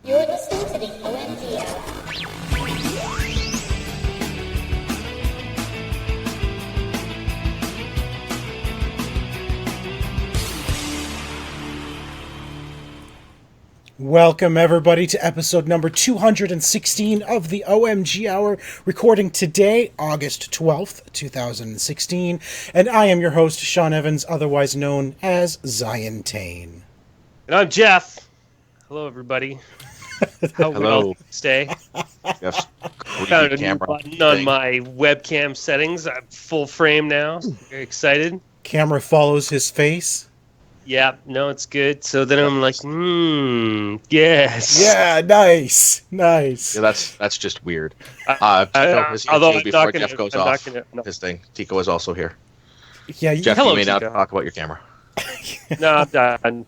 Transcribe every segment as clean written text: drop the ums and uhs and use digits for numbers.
You're listening to the OMG Hour. Welcome, everybody, to episode number 216 of the OMG Hour, recording today, August 12th, 2016, and I am your host, Sean Evans, otherwise known as Zion Tane. And I'm Jeff. Hello, everybody. How Hello. well stay? Yes. Found a new button on my webcam settings. I'm full frame now. Very excited. Camera follows his face. Yeah, no, it's good. So then I'm like, yes. Yeah, nice. Yeah, that's just weird. although I'm before not gonna, Jeff goes I'm not off gonna, no. his thing, Tico is also here. Yeah, Jeff, Hello, you may now Tico. talk about your camera. No, I'm done.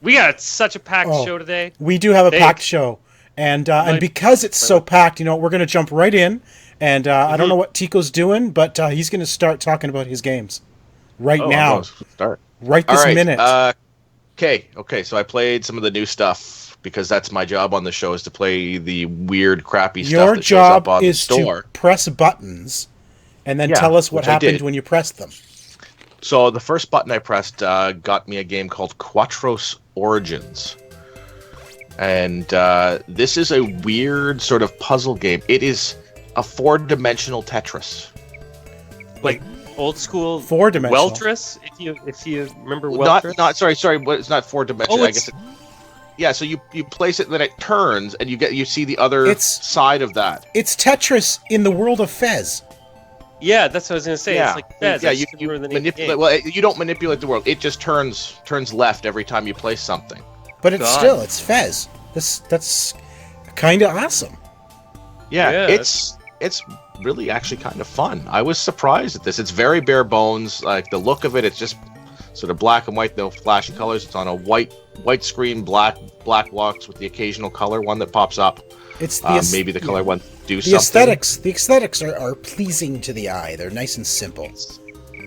We got such a packed show today. we do have a Thanks. packed show, and because it's so packed, we're going to jump right in, and I don't know what Tico's doing, but he's going to start talking about his games right now. Start. Right this All right. minute. Okay. So I played some of the new stuff because that's my job on the show, is to play the weird, crappy stuff Your that shows up job on the is store. to press buttons and then Yeah, tell us what which I happened did. when you pressed them. So the first button I pressed got me a game called Quatros Origins. And this is a weird sort of puzzle game. It is a 4-dimensional Tetris. Like old school 4-dimensional. Weltris, if you remember Weltris. Sorry, but it's not 4-dimensional. Oh, I guess yeah, so you place it, then it turns, and you see the other side of that. It's Tetris in the world of Fez. Yeah, that's what I was gonna say. It's like Fez. Yeah, I you just remember the name of the manipulate. game. Well, you don't manipulate the world. It just turns left every time you place something. But it's God. it's Fez. That's kind of awesome. Yeah, Yeah. it's really actually kind of fun. I was surprised at this. It's very bare bones. Like the look of it, it's just sort of black and white, no flashy colors. It's on a white screen, black blocks with the occasional color one that pops up. It's the Maybe the color one do the something. The aesthetics are pleasing to the eye. They're nice and simple.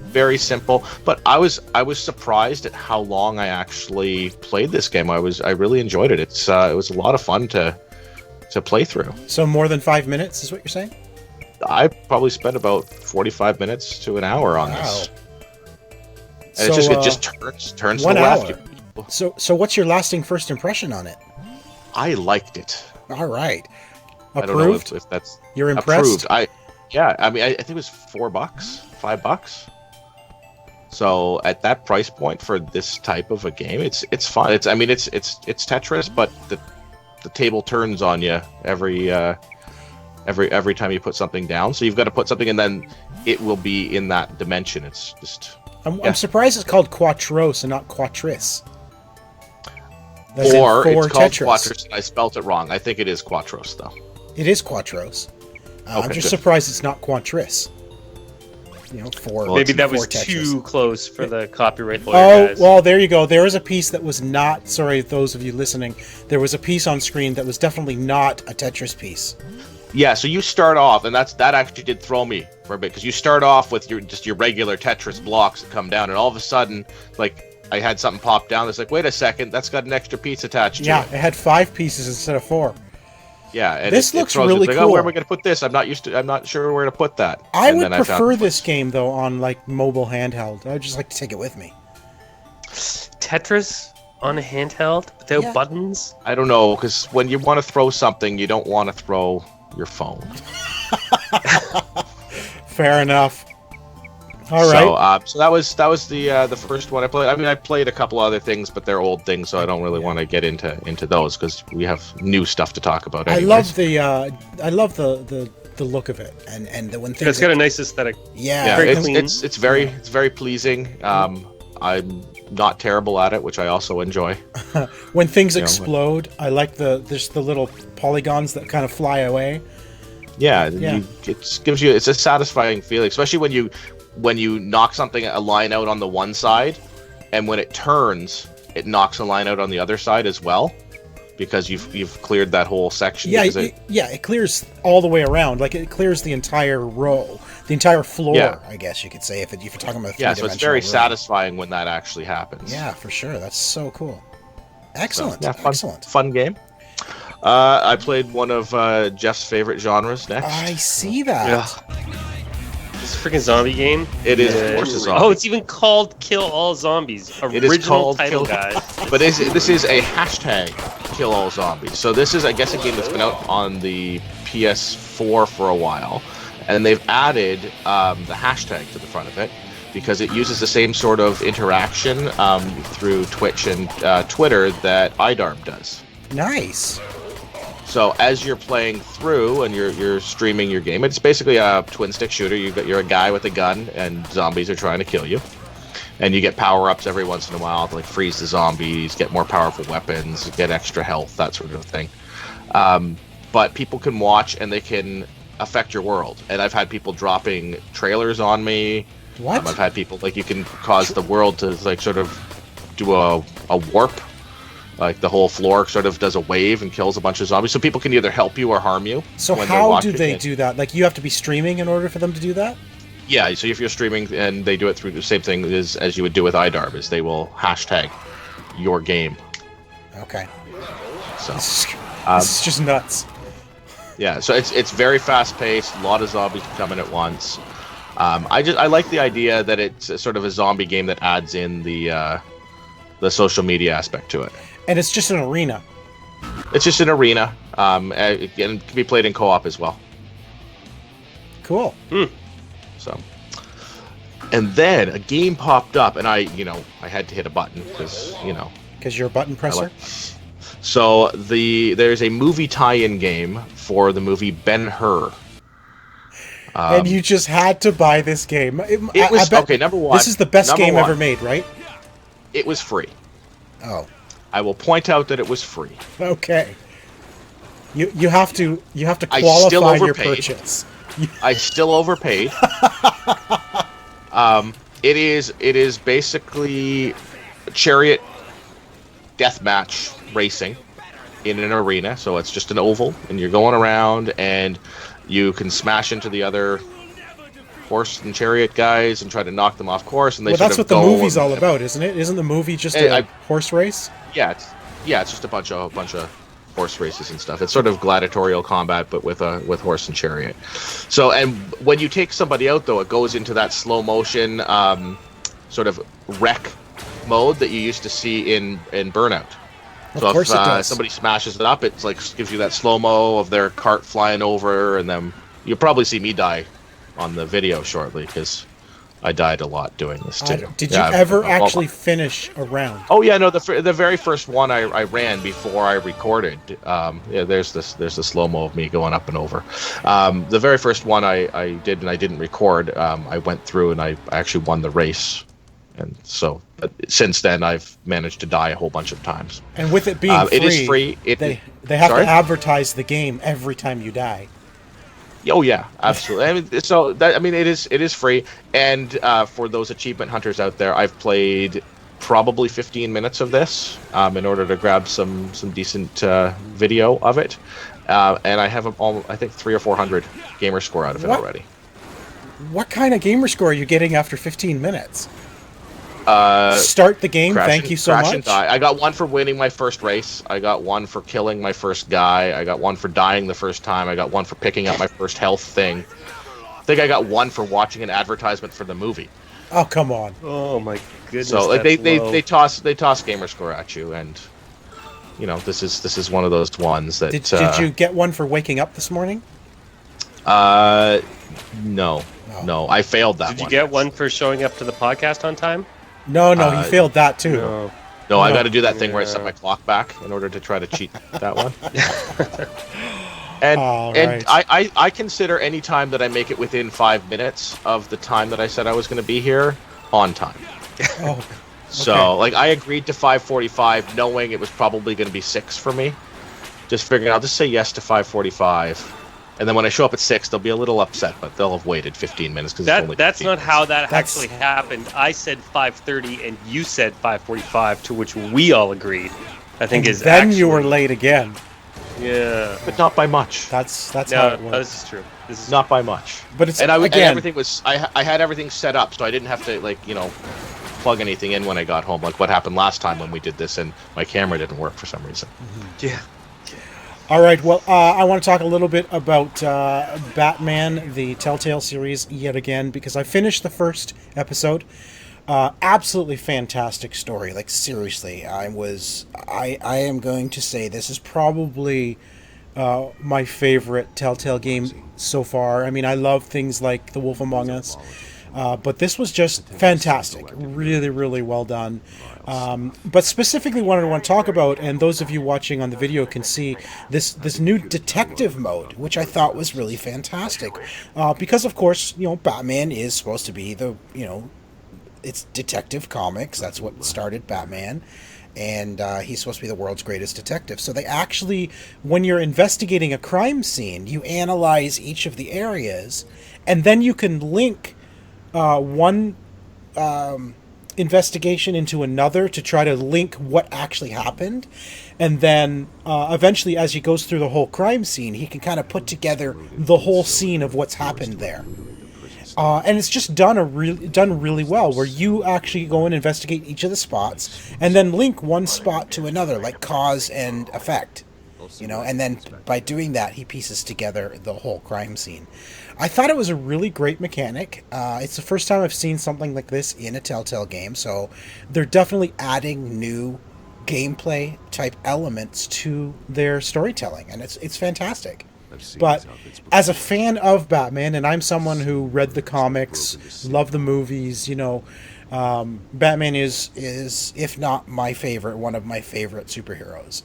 Very simple, but I was surprised at how long I actually played this game. I really enjoyed it. It was a lot of fun to play through. So more than 5 minutes is what you're saying? I probably spent about 45 minutes to an hour on this. And So, it just turns to 1 the left. hour. So what's your lasting first impression on it? I liked it. All right. I don't know Approved? if that's You're impressed? approved. I think it was $4, $5. So at that price point for this type of a game, it's fun. It's Tetris, but the table turns on you every time you put something down. So you've got to put something, and then it will be in that dimension. It's just. I'm surprised it's called Quatros and not Quatris. As in Or four it's called Tetris. Quatros, and I spelt it wrong. I think it is Quatros, though. It is Quatros. I'm Okay, just good. surprised it's not Quatris. Four. Maybe that was four Tetris. too close for the copyright lawyer guys. Well, there you go. There is a piece that was not. Sorry, those of you listening. There was a piece on screen that was definitely not a Tetris piece. Yeah, so you start off, and that actually did throw me for a bit, because you start off with your regular Tetris blocks that come down, and all of a sudden, like, I had something pop down. It's like, wait a second, that's got an extra piece attached to Yeah, it. it had 5 pieces instead of 4. Yeah, and This it looks throws really you. Like, cool. oh, where am I going to put this? I'm not sure where to put that. I And would then I found prefer the this place. game though on like mobile handheld. I'd just like to take it with me. Tetris on a handheld without Yeah. buttons. I don't know, because when you want to throw something, you don't want to throw your phone. Fair enough. All right. So that was the first one I played. I mean, I played a couple other things, but they're old things, so I don't really want to get into those because we have new stuff to talk about. I Anyways. love the look of it and when things. It's got a nice aesthetic. yeah. very it's clean. it's very pleasing. I'm not terrible at it, which I also enjoy. When things You know, explode, I like there's the little polygons that kind of fly away. Yeah, Yeah. It's a satisfying feeling, especially when you knock a line out on the one side, and when it turns, it knocks a line out on the other side as well, because you've cleared that whole section. Yeah, because it clears all the way around. Like it clears the entire row, the entire floor. Yeah. I guess you could say if you're talking about. Yeah, so it's very room. satisfying when that actually happens. Yeah, for sure. That's so cool. Excellent. So, yeah, Excellent. fun game. I played one of Jeff's favorite genres next. I see that. Yeah. This freaking zombie game. It is, of course, a zombie. Oh, it's even called Kill All Zombies. It is Original called title, Kill- guys. But this is a hashtag Kill All Zombies. So this is, I guess, a game that's been out on the PS4 for a while, and they've added the hashtag to the front of it because it uses the same sort of interaction through Twitch and Twitter that iDarb does. Nice. So as you're playing through and you're streaming your game, it's basically a twin stick shooter. You're a guy with a gun, and zombies are trying to kill you. And you get power ups every once in a while to like freeze the zombies, get more powerful weapons, get extra health, that sort of thing. But people can watch and they can affect your world. And I've had people dropping trailers on me. What? I've had people you can cause the world to sort of do a warp. Like the whole floor sort of does a wave and kills a bunch of zombies. So people can either help you or harm you. So how do they do that? Like you have to be streaming in order for them to do that? Yeah, so if you're streaming and they do it through the same thing as you would do with iDarb, is they will hashtag your game. Okay. So This is just nuts. yeah, so it's very fast paced. A lot of zombies coming at once. I like the idea that it's sort of a zombie game that adds in the social media aspect to it. And it's just an arena. It's just an arena, and it can be played in co-op as well. Cool. So, and then a game popped up, and I had to hit a button because Because you're a button presser? So there's a movie tie-in game for the movie Ben-Hur. And you just had to buy this game. It was, okay, number one. This is the best game one, ever made, right? It was free. Oh. I will point out that it was free. Okay. You have to I still qualify your overpaid. purchase. I still overpaid. It is basically chariot deathmatch racing in an arena. So it's just an oval, and you're going around, and you can smash into the other horse and chariot guys and try to knock them off course. And they Well, that's what the movie's all about, isn't it? Isn't the movie just a horse race? Yeah, it's just a bunch of horse races and stuff. It's sort of gladiatorial combat, but with horse and chariot. So, and when you take somebody out, though, it goes into that slow motion sort of wreck mode that you used to see in Burnout. So if somebody smashes it up, it's like gives you that slow mo of their cart flying over, and then you'll probably see me die on the video shortly because I died a lot doing this too. Did you ever actually finish a round? Oh yeah, no. The very first one I ran before I recorded. There's the slow mo of me going up and over. The very first one I did and I didn't record. I went through and I actually won the race, and so since then I've managed to die a whole bunch of times. And with it being free, it is free. They have to advertise the game every time you die. Oh yeah, absolutely. It is free, and for those achievement hunters out there, I've played probably 15 minutes of this in order to grab some decent video of it, and I have I think 300 or 400 gamer score out of it already. What kind of gamer score are you getting after 15 minutes? Start the game. Thank you so much. And die. I got one for winning my first race. I got one for killing my first guy. I got one for dying the first time. I got one for picking up my first health thing. I think I got one for watching an advertisement for the movie. Oh come on! Oh my goodness! So like they toss gamer score at you, and this is one of those ones that. Did you get one for waking up this morning? No, I failed that. Did you get one for showing up to the podcast on time? No, you failed that too. No, I got to do that thing where I set my clock back in order to try to cheat that one. And I consider any time that I make it within 5 minutes of the time that I said I was going to be here on time. Oh, okay. So I agreed to 5:45, knowing it was probably going to be 6 for me. Just figuring I'll just say yes to 5:45. And then when I show up at 6, they'll be a little upset, but they'll have waited 15 minutes because that's not how that actually happened. I said 5:30 and you said 5:45, to which we all agreed. I think is then you were late again. Yeah, but not by much. That's how it works. This is true. This is not by much. But it's and everything was I had everything set up, so I didn't have to plug anything in when I got home. Like what happened last time when we did this and my camera didn't work for some reason. Yeah. All right, well, I want to talk a little bit about Batman, the Telltale series, yet again, because I finished the first episode. Absolutely fantastic story. Like, seriously, I am going to say this is probably my favorite Telltale game so far. I mean, I love things like The Wolf Among Us, but this was just fantastic. Really, really well done. But specifically what I want to talk about, and those of you watching on the video can see, this new detective mode, which I thought was really fantastic. Because, of course, Batman is supposed to be it's Detective Comics. That's what started Batman. And he's supposed to be the world's greatest detective. So they actually, when you're investigating a crime scene, you analyze each of the areas, and then you can link one investigation into another to try to link what actually happened. And then eventually, as he goes through the whole crime scene, he can kind of put together the whole scene of what's happened there. And it's just done really well, where you actually go and investigate each of the spots and then link one spot to another, like cause and effect. And then by doing that, he pieces together the whole crime scene. I thought it was a really great mechanic. It's the first time I've seen something like this in a Telltale game, so they're definitely adding new gameplay type elements to their storytelling, and it's fantastic. But as a fan of Batman, and I'm someone who read the comics, loved the movies, Batman is, if not my favorite, one of my favorite superheroes.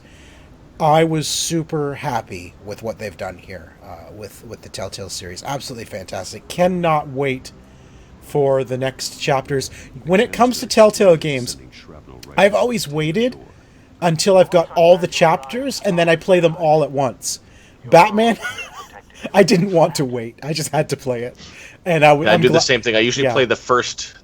I was super happy with what they've done here with the Telltale series. Absolutely fantastic. Cannot wait for the next chapters. When it comes to Telltale games, I've always waited until I've got all the chapters, and then I play them all at once. Batman, I didn't want to wait. I just had to play it, and I do the same thing. I usually play the first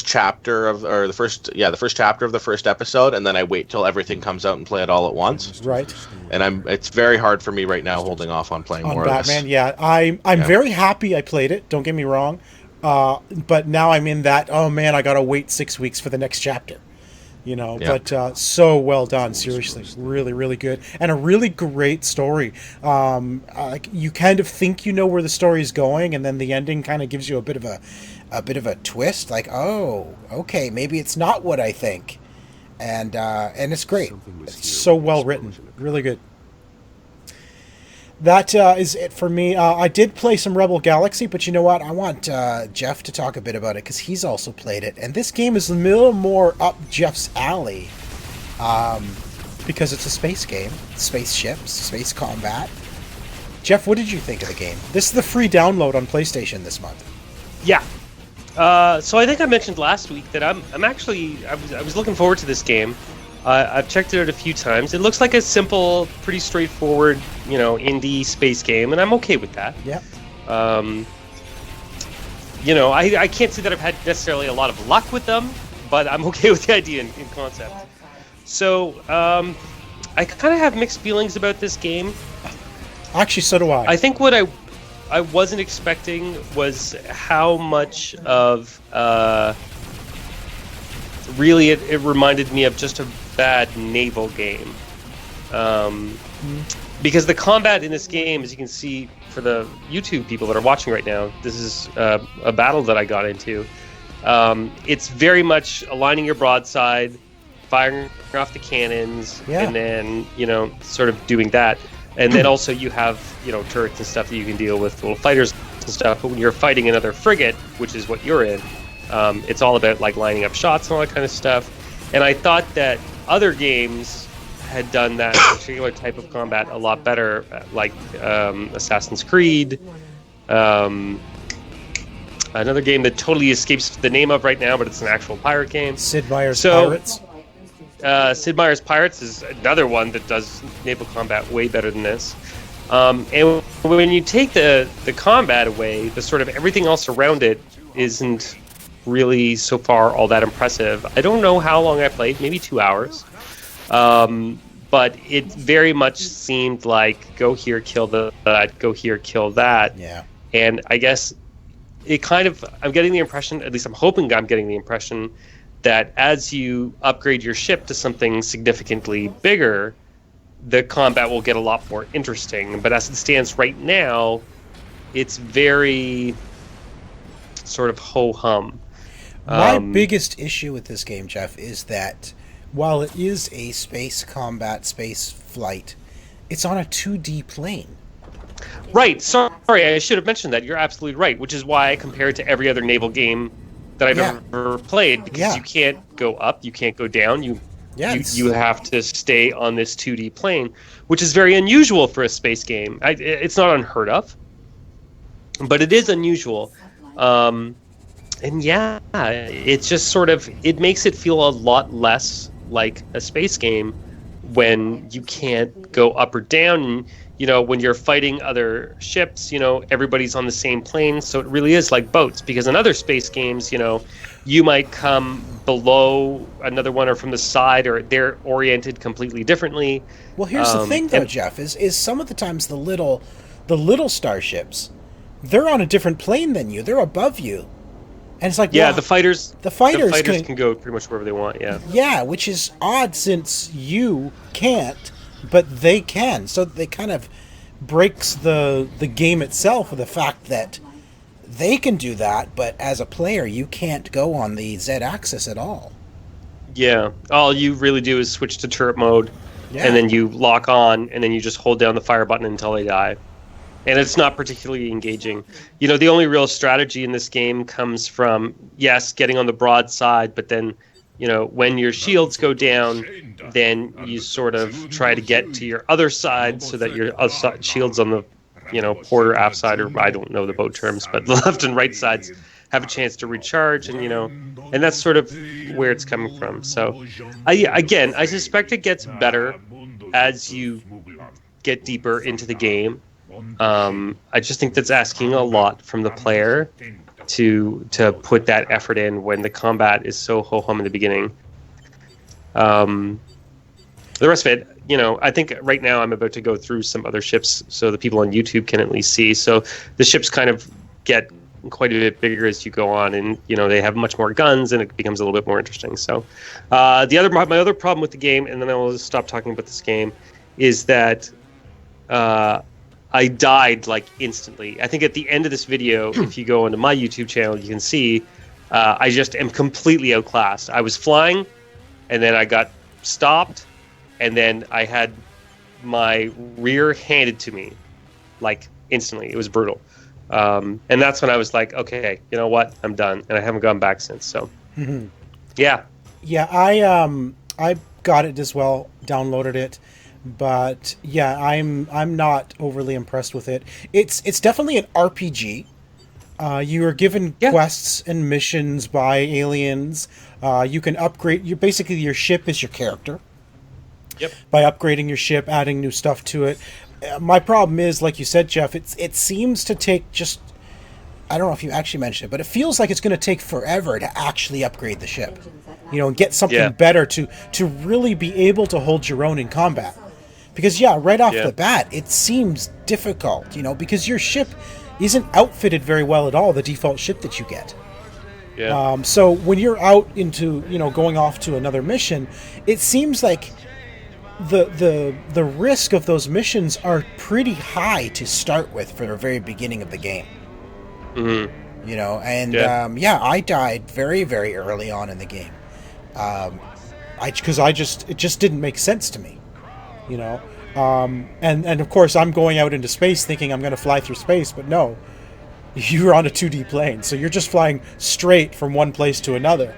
chapter of the first chapter of the first episode, and then I wait till everything comes out and play it all at once. Right. And it's very hard for me right now, holding off on playing more Batman. of this. Yeah, I'm very happy I played it. Don't get me wrong, but now I'm in that. Oh man, I gotta wait 6 weeks for the next chapter. But so well done, seriously, really, really good, and a really great story. You kind of think you know where the story is going, and then the ending kind of gives you a bit of a twist. Like, oh, okay, maybe it's not what I think, and it's great. It's so well written, really good. That is it for me. I did play some Rebel Galaxy, but you know what? I want Jeff to talk a bit about it, because he's also played it. And this game is a little more up Jeff's alley, because it's a space game. Spaceships, space combat. Jeff, what did you think of the game? This is the free download on PlayStation this month. Yeah. So I think I mentioned last week that I was looking forward to this game. I've checked it out a few times. It looks like a simple, pretty straightforward, indie space game, and I'm okay with that. Yeah. I can't say that I've had necessarily a lot of luck with them, but I'm okay with the idea in concept. So, I kind of have mixed feelings about this game. Actually, so do I. I think what I wasn't expecting was how much of really it reminded me of just a bad naval game, because the combat in this game, as you can see for the YouTube people that are watching right now, this is a battle that I got into. It's very much aligning your broadside, firing off the cannons, and then sort of doing that, and then also you have turrets and stuff that you can deal with, little fighters and stuff. But when you're fighting another frigate, which is what you're in, it's all about like lining up shots and all that kind of stuff. And I thought that other games had done that particular type of combat a lot better, like Assassin's Creed. Another game that totally escapes the name of right now, but it's an actual pirate game. Sid Meier's Pirates. Sid Meier's Pirates is another one that does naval combat way better than this. And when you take the combat away, the sort of everything else around it isn't really so far all that impressive. I don't know how long I played, maybe 2 hours. But it very much seemed like go here, kill that, go here, kill that. Yeah. And I guess it kind of, I'm getting the impression, at least I'm hoping I'm getting the impression, that as you upgrade your ship to something significantly bigger, the combat will get a lot more interesting. But as it stands right now, it's very sort of ho-hum. My biggest issue with this game, Jeff, is that while it is a space combat, space flight, it's on a 2D plane. Right. Sorry, I should have mentioned that. You're absolutely right, which is why I compare it to every other naval game that I've ever played, because you can't go up, you can't go down, you have to stay on this 2D plane, which is very unusual for a space game. It's not unheard of, but it is unusual. And yeah, it's just sort of, it makes it feel a lot less like a space game when you can't go up or down. And, you know, when you're fighting other ships, you know, everybody's on the same plane. So it really is like boats, because in other space games, you know, you might come below another one or from the side, or they're oriented completely differently. Well, here's the thing, though, Jeff, is some of the times the little starships, they're on a different plane than you. They're above you. And it's like, yeah, wow, the fighters can go pretty much wherever they want. Yeah. Yeah, which is odd since you can't, but they can. So they kind of breaks the game itself with the fact that they can do that, but as a player, you can't go on the Z-axis at all. Yeah, all you really do is switch to turret mode, and then you lock on, and then you just hold down the fire button until they die. And it's not particularly engaging. You know, the only real strategy in this game comes from, yes, getting on the broadside, but then, you know, when your shields go down, then you sort of try to get to your other side so that your other shield's on the, you know, port or aft side, or I don't know the boat terms, but the left and right sides have a chance to recharge, and, you know, and that's sort of where it's coming from. So, I suspect it gets better as you get deeper into the game. I just think that's asking a lot from the player to put that effort in when the combat is so ho-hum in the beginning. The rest of it, you know, I think right now I'm about to go through some other ships so the people on YouTube can at least see. So the ships kind of get quite a bit bigger as you go on, and, you know, they have much more guns, and it becomes a little bit more interesting. So my other problem with the game, and then I will just stop talking about this game, is that I died like instantly. I think at the end of this video, if you go onto my YouTube channel, you can see I just am completely outclassed. I was flying, and then I got stopped, and then I had my rear handed to me, like instantly. It was brutal. And that's when I was like, okay, you know what? I'm done. And I haven't gone back since. So, yeah. Yeah, I got it as well, downloaded it. But yeah, I'm not overly impressed with it. It's definitely an RPG. You are given quests and missions by aliens. You can upgrade. Your ship is your character. Yep. By upgrading your ship, adding new stuff to it. My problem is, like you said, Jeff, it seems to take just, I don't know if you actually mentioned it, but it feels like it's going to take forever to actually upgrade the ship. You know, and get something better to really be able to hold your own in combat. Because, right off the bat, it seems difficult, you know, because your ship isn't outfitted very well at all, the default ship that you get. Yeah. So when you're out into, you know, going off to another mission, it seems like the risk of those missions are pretty high to start with for the very beginning of the game. Mm-hmm. You know, and I died very, very early on in the game. Because it just didn't make sense to me. You know, and of course I'm going out into space thinking I'm going to fly through space, but no, you're on a 2D plane, so you're just flying straight from one place to another.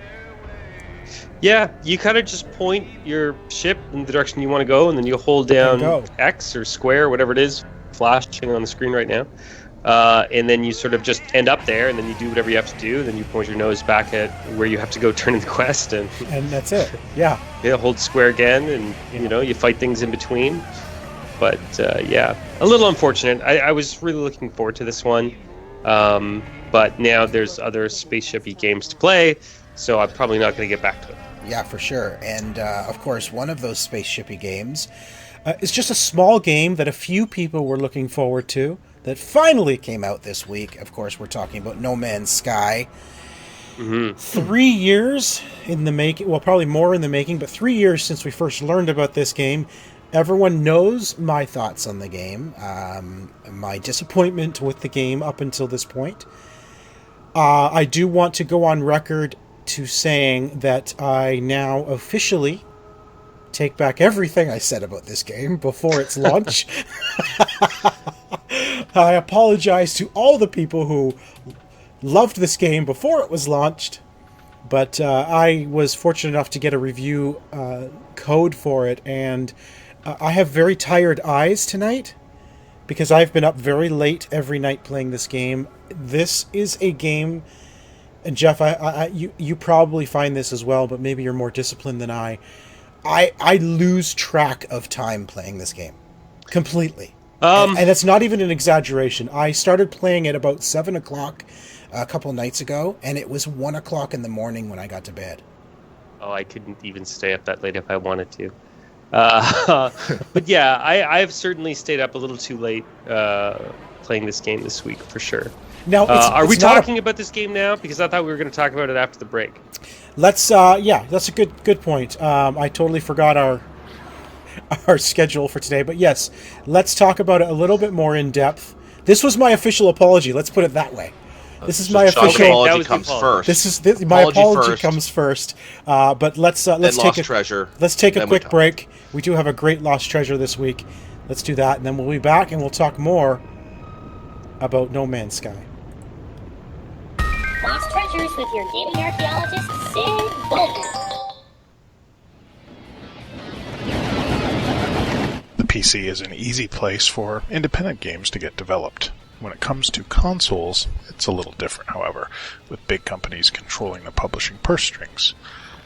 Yeah, you kind of just point your ship in the direction you want to go, and then you hold down X or square, whatever it is, flashing on the screen right now. And then you sort of just end up there, and then you do whatever you have to do. Then you point your nose back at where you have to go turn in the quest, and that's it. Yeah. Hold square again, and you know, you fight things in between. But a little unfortunate. I was really looking forward to this one, but now there's other spaceship-y games to play, so I'm probably not going to get back to it. Yeah, for sure. And of course, one of those spaceship-y games is just a small game that a few people were looking forward to, that finally came out this week. Of course, we're talking about No Man's Sky. 3 years in the making, well, probably more in the making, but 3 years since we first learned about this game. everyone knows my thoughts on the game, my disappointment with the game up until this point. I do want to go on record to saying that I now officially take back everything I said about this game before its launch. I apologize to all the people who loved this game before it was launched, but I was fortunate enough to get a review code for it, and I have very tired eyes tonight because I've been up very late every night playing this game. This is a game, and Jeff, you probably find this as well, but maybe you're more disciplined than I lose track of time playing this game completely. And that's not even an exaggeration. I started playing at about 7 o'clock a couple nights ago, and it was 1 o'clock in the morning when I got to bed. Oh, I couldn't even stay up that late if I wanted to. But yeah, I've certainly stayed up a little too late playing this game this week, for sure. Now, are we talking about this game now? Because I thought we were going to talk about it after the break. Let's, yeah, that's a good point. I totally forgot our schedule for today, but yes, let's talk about it a little bit more in depth. This was my official apology. Let's put it that way. This is my official apology comes first. My apology comes first. But let's take a quick break. We do have a great Lost Treasure this week. Let's do that, and then we'll be back and we'll talk more about No Man's Sky. Lost Treasures with your gaming archaeologist, Sid Bolton. The PC is an easy place for independent games to get developed. When it comes to consoles, it's a little different, however, with big companies controlling the publishing purse strings.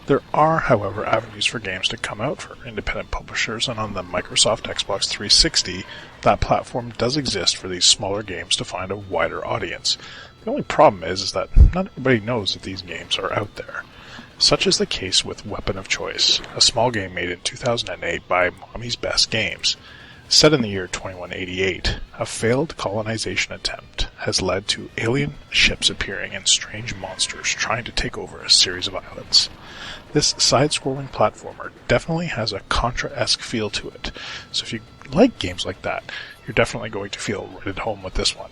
There are, however, avenues for games to come out for independent publishers, and on the Microsoft Xbox 360, that platform does exist for these smaller games to find a wider audience. The only problem is that not everybody knows that these games are out there. Such is the case with Weapon of Choice, a small game made in 2008 by Mommy's Best Games. Set in the year 2188, a failed colonization attempt has led to alien ships appearing and strange monsters trying to take over a series of islands. This side-scrolling platformer definitely has a Contra-esque feel to it, so if you like games like that, you're definitely going to feel right at home with this one.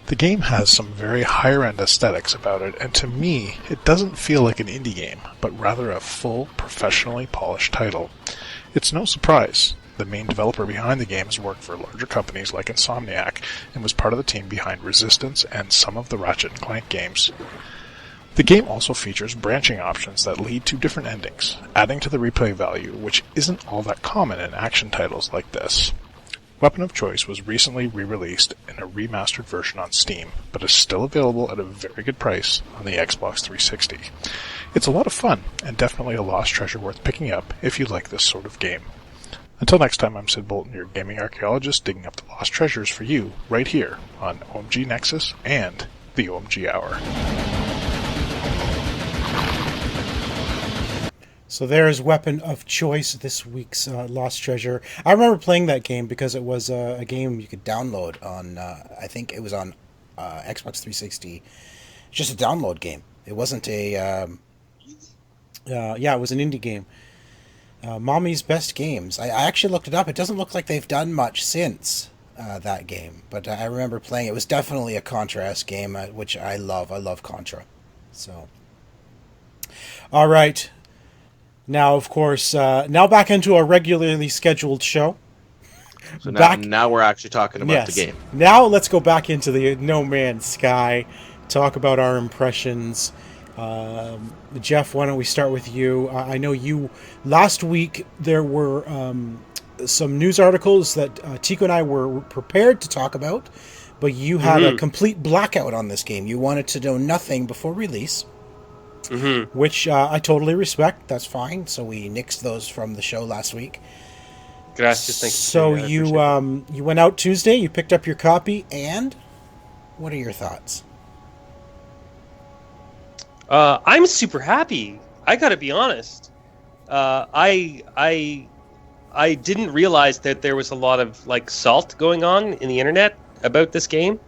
The game has some very higher-end aesthetics about it, and to me, it doesn't feel like an indie game, but rather a full, professionally polished title. It's no surprise. The main developer behind the game has worked for larger companies like Insomniac and was part of the team behind Resistance and some of the Ratchet & Clank games. The game also features branching options that lead to different endings, adding to the replay value, which isn't all that common in action titles like this. Weapon of Choice was recently re-released in a remastered version on Steam, but is still available at a very good price on the Xbox 360. It's a lot of fun, and definitely a lost treasure worth picking up if you like this sort of game. Until next time, I'm Sid Bolton, your gaming archaeologist, digging up the lost treasures for you, right here on OMG Nexus and the OMG Hour. So there's Weapon of Choice, this week's Lost Treasure. I remember playing that game because it was a game you could download on, I think it was on Xbox 360. Just a download game. It wasn't a, it was an indie game. Mommy's Best Games. I actually looked it up. It doesn't look like they've done much since that game, but I remember playing it. It was definitely a Contra-esque game, which I love. I love Contra. So, all right. Now, of course, now back into a regularly scheduled show. So now we're actually talking about the game. Now let's go back into the No Man's Sky, talk about our impressions. Jeff, why don't we start with you? I know last week there were some news articles that Tico and I were prepared to talk about, but you had a complete blackout on this game. You wanted to know nothing before release, which I totally respect. That's fine. So we nixed those from the show last week. Gracias, thank you. So you went out Tuesday, you picked up your copy, and what are your thoughts? I'm super happy. I gotta be honest. I didn't realize that there was a lot of salt going on in the internet about this game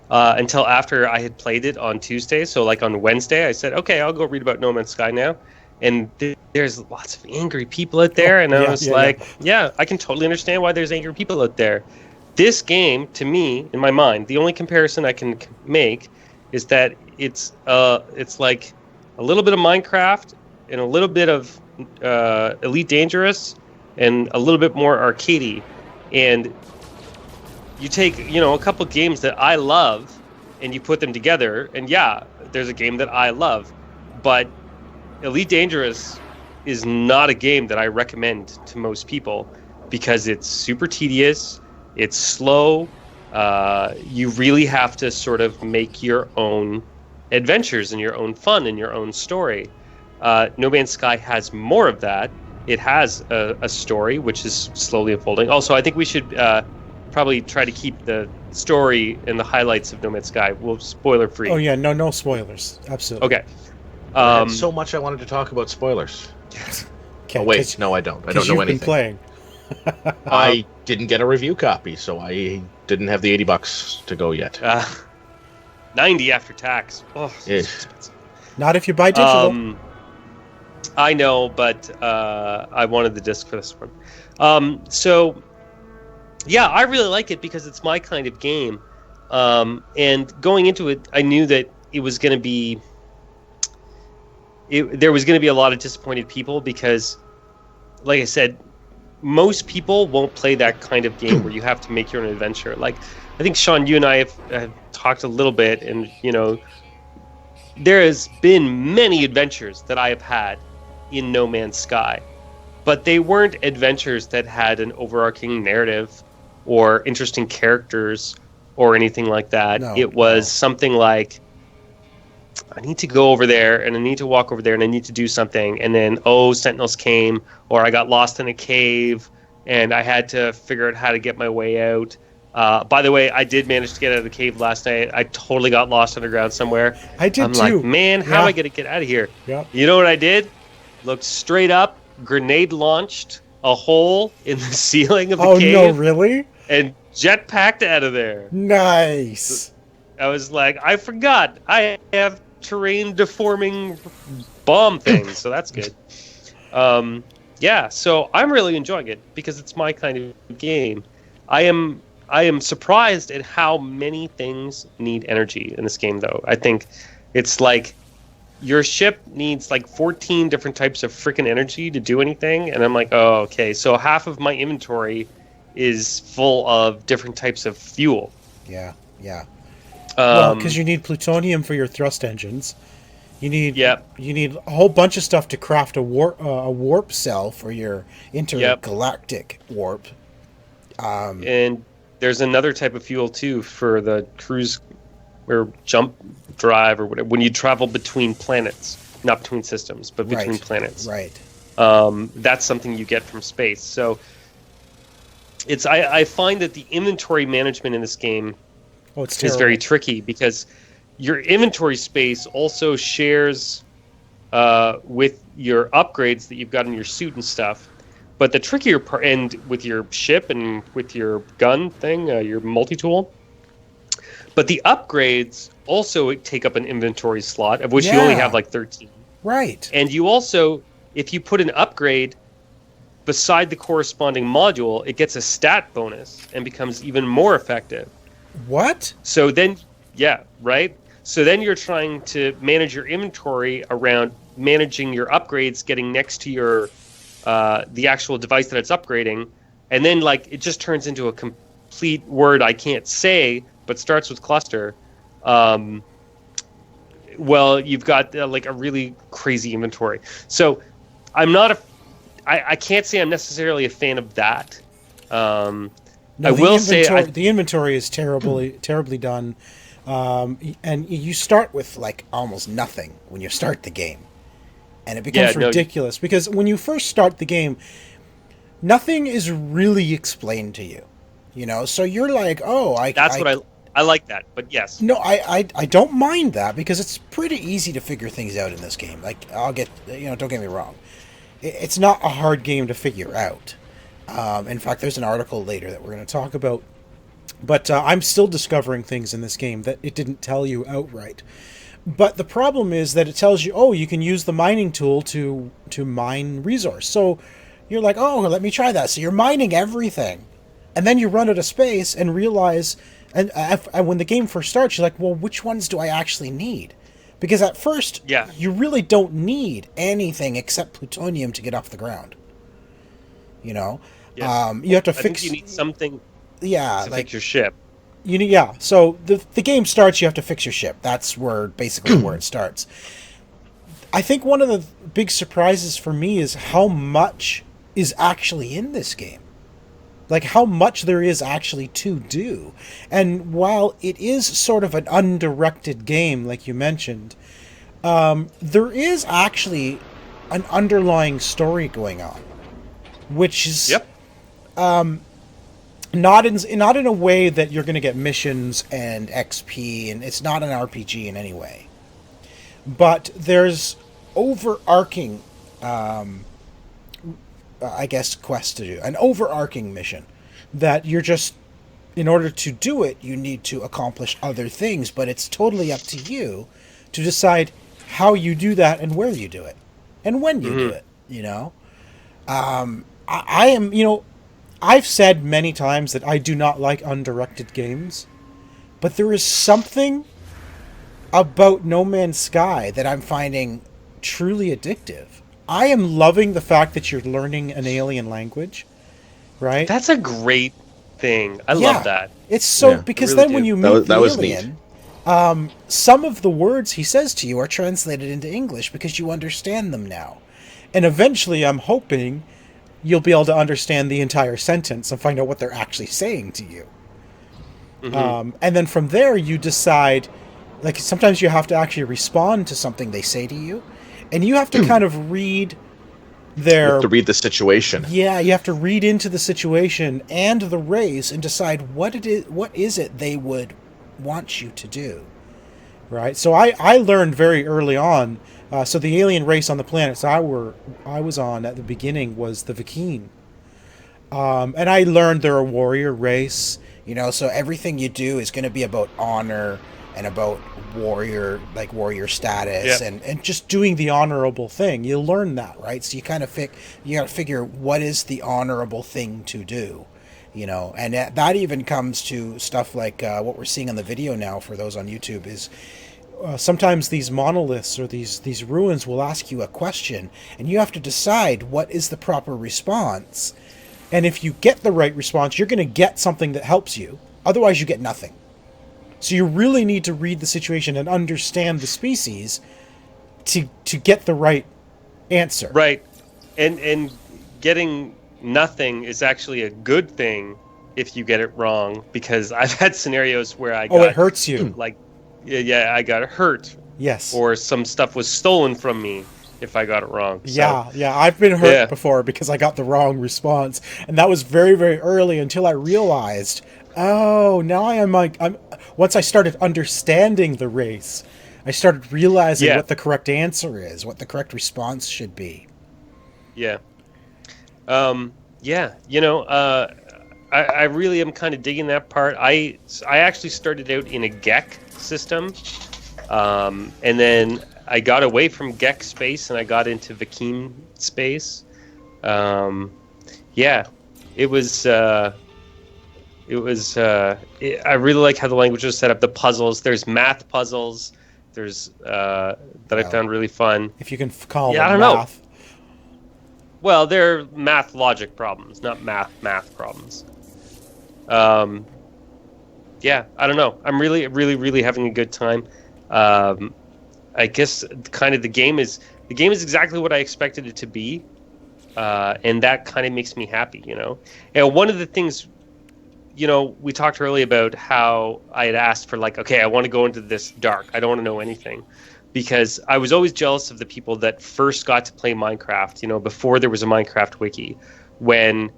until after I had played it on Tuesday. So on Wednesday, I said, okay, I'll go read about No Man's Sky now. and there's lots of angry people out there, and I was yeah. yeah, I can totally understand why there's angry people out there. This game, to me, in my mind, the only comparison I can make is that it's like a little bit of Minecraft and a little bit of Elite Dangerous and a little bit more arcadey, and you take a couple games that I love and you put them together, and yeah, there's a game that I love, but Elite Dangerous is not a game that I recommend to most people because it's super tedious, it's slow, you really have to sort of make your own adventures and your own fun and your own story. No Man's Sky has more of that. It has a story which is slowly unfolding. Also, I think we should probably try to keep the story and the highlights of No Man's Sky. We'll spoiler free. Oh yeah, no spoilers. Absolutely. Okay. I had so much I wanted to talk about spoilers. Okay, Oh wait, no, I don't. I don't know you've anything. Been playing. I didn't get a review copy, so I didn't have the $80 to go yet. 90 after tax. Oh, Yeah. it's expensive. Not if you buy digital. I know, but I wanted the disc for this one. So, yeah, I really like it because it's my kind of game. And going into it, I knew that it was going to be... there was going to be a lot of disappointed people because, like I said, most people won't play that kind of game where you have to make your own adventure. Like, I think, Sean, you and I have talked a little bit, and, there has been many adventures that I have had in No Man's Sky, but they weren't adventures that had an overarching narrative or interesting characters or anything like that. It was something like, I need to go over there, and I need to walk over there, and I need to do something, and then, sentinels came, or I got lost in a cave, and I had to figure out how to get my way out. By the way, I did manage to get out of the cave last night. I totally got lost underground somewhere. I did I'm too. like, man, how am I going to get out of here? Yeah. You know what I did? Looked straight up, grenade launched a hole in the ceiling of the cave. Oh, no, really? And jetpacked out of there. Nice. I was like, I forgot. I have terrain deforming bomb things, so that's good. Yeah, so I'm really enjoying it because it's my kind of game. I am surprised at how many things need energy in this game, though. I think it's like your ship needs like 14 different types of freaking energy to do anything, and I'm like, oh, okay. So half of my inventory is full of different types of fuel. Yeah. Well, because you need plutonium for your thrust engines. You need a whole bunch of stuff to craft a warp cell for your intergalactic warp. And there's another type of fuel too for the cruise or jump drive or whatever when you travel between planets, not between systems, but between planets. Right. That's something you get from space. So it's I find that the inventory management in this game is very tricky because your inventory space also shares with your upgrades that you've got in your suit and stuff. But the trickier part, and with your ship and with your gun thing, your multi-tool. But the upgrades also take up an inventory slot, of which you only have like 13. Right. And you also, if you put an upgrade beside the corresponding module, it gets a stat bonus and becomes even more effective. What? So then, right? So then you're trying to manage your inventory around managing your upgrades, getting next to your the actual device that it's upgrading, and then like it just turns into a complete word I can't say, but starts with cluster. Well, you've got like a really crazy inventory. So I'm not I can't say I'm necessarily a fan of that. No, I will say the inventory is terribly done, and you start with like almost nothing when you start the game, and it becomes ridiculous because when you first start the game, nothing is really explained to you, So you're like, I like that, but yes. No, I don't mind that because it's pretty easy to figure things out in this game. Like don't get me wrong, it's not a hard game to figure out. In fact, there's an article later that we're going to talk about. But I'm still discovering things in this game that it didn't tell you outright. But the problem is that it tells you, oh, you can use the mining tool to mine resource. So you're like, oh, let me try that. So you're mining everything. And then you run out of space and realize, and when the game first starts, you're like, well, which ones do I actually need? Because at first, you really don't need anything except plutonium to get off the ground. You know? Yeah. You have to I fix... think you need something to fix your ship. So the game starts, you have to fix your ship. That's basically where it starts. I think one of the big surprises for me is how much is actually in this game. Like, how much there is actually to do. And while it is sort of an undirected game, like you mentioned, there is actually an underlying story going on. Which is not in a way that you're going to get missions and XP, and it's not an RPG in any way. But there's overarching... I guess, quest to do. An overarching mission that you're just, in order to do it, you need to accomplish other things, but it's totally up to you to decide how you do that and where you do it and when you do it, you know? I am, you know, I've said many times that I do not like undirected games, but there is something about No Man's Sky that I'm finding truly addictive. I am loving the fact that you're learning an alien language, right? That's a great thing. I love that. It's so because really then when you meet the alien, some of the words he says to you are translated into English because you understand them now. And eventually, I'm hoping you'll be able to understand the entire sentence and find out what they're actually saying to you. And then from there, you decide, like, sometimes you have to actually respond to something they say to you. And you have to kind of read their... You have to read the situation. Yeah, you have to read into the situation and the race and decide what is it they would want you to do. Right? So I learned very early on, so the alien race on the planets I was on at the beginning was the Vikine. And I learned they're a warrior race, you know, so everything you do is going to be about honor and about warrior status and just doing the honorable thing. You learn that, right? So you kind of you got to figure what is the honorable thing to do, you know, and that even comes to stuff like what we're seeing on the video now for those on YouTube is sometimes these monoliths or these ruins will ask you a question and you have to decide what is the proper response. And if you get the right response, you're going to get something that helps you. Otherwise, you get nothing. So you really need to read the situation and understand the species to get the right answer. Right. And getting nothing is actually a good thing if you get it wrong, because I've had scenarios where it hurts you. Like, I got hurt. Yes. Or some stuff was stolen from me if I got it wrong. So, I've been hurt before because I got the wrong response. And that was very, very early until I realized... Oh, now I'm once I started understanding the race, I started realizing what the correct answer is, what the correct response should be. Yeah. You know, I really am kind of digging that part. I actually started out in a GEC system, and then I got away from GEC space and I got into Vikine space. I really like how the language was set up. The puzzles, there's math puzzles, there's that I found really fun. If you can call them I don't math. know. Well, they're math logic problems, not math problems. I don't know. I'm really, really, really having a good time. I guess kind of the game is exactly what I expected it to be, and that kind of makes me happy, you know. And one of the things, you know, we talked earlier about how I had asked for, like, okay, I want to go into this dark. I don't want to know anything. Because I was always jealous of the people that first got to play Minecraft, you know, before there was a Minecraft wiki. When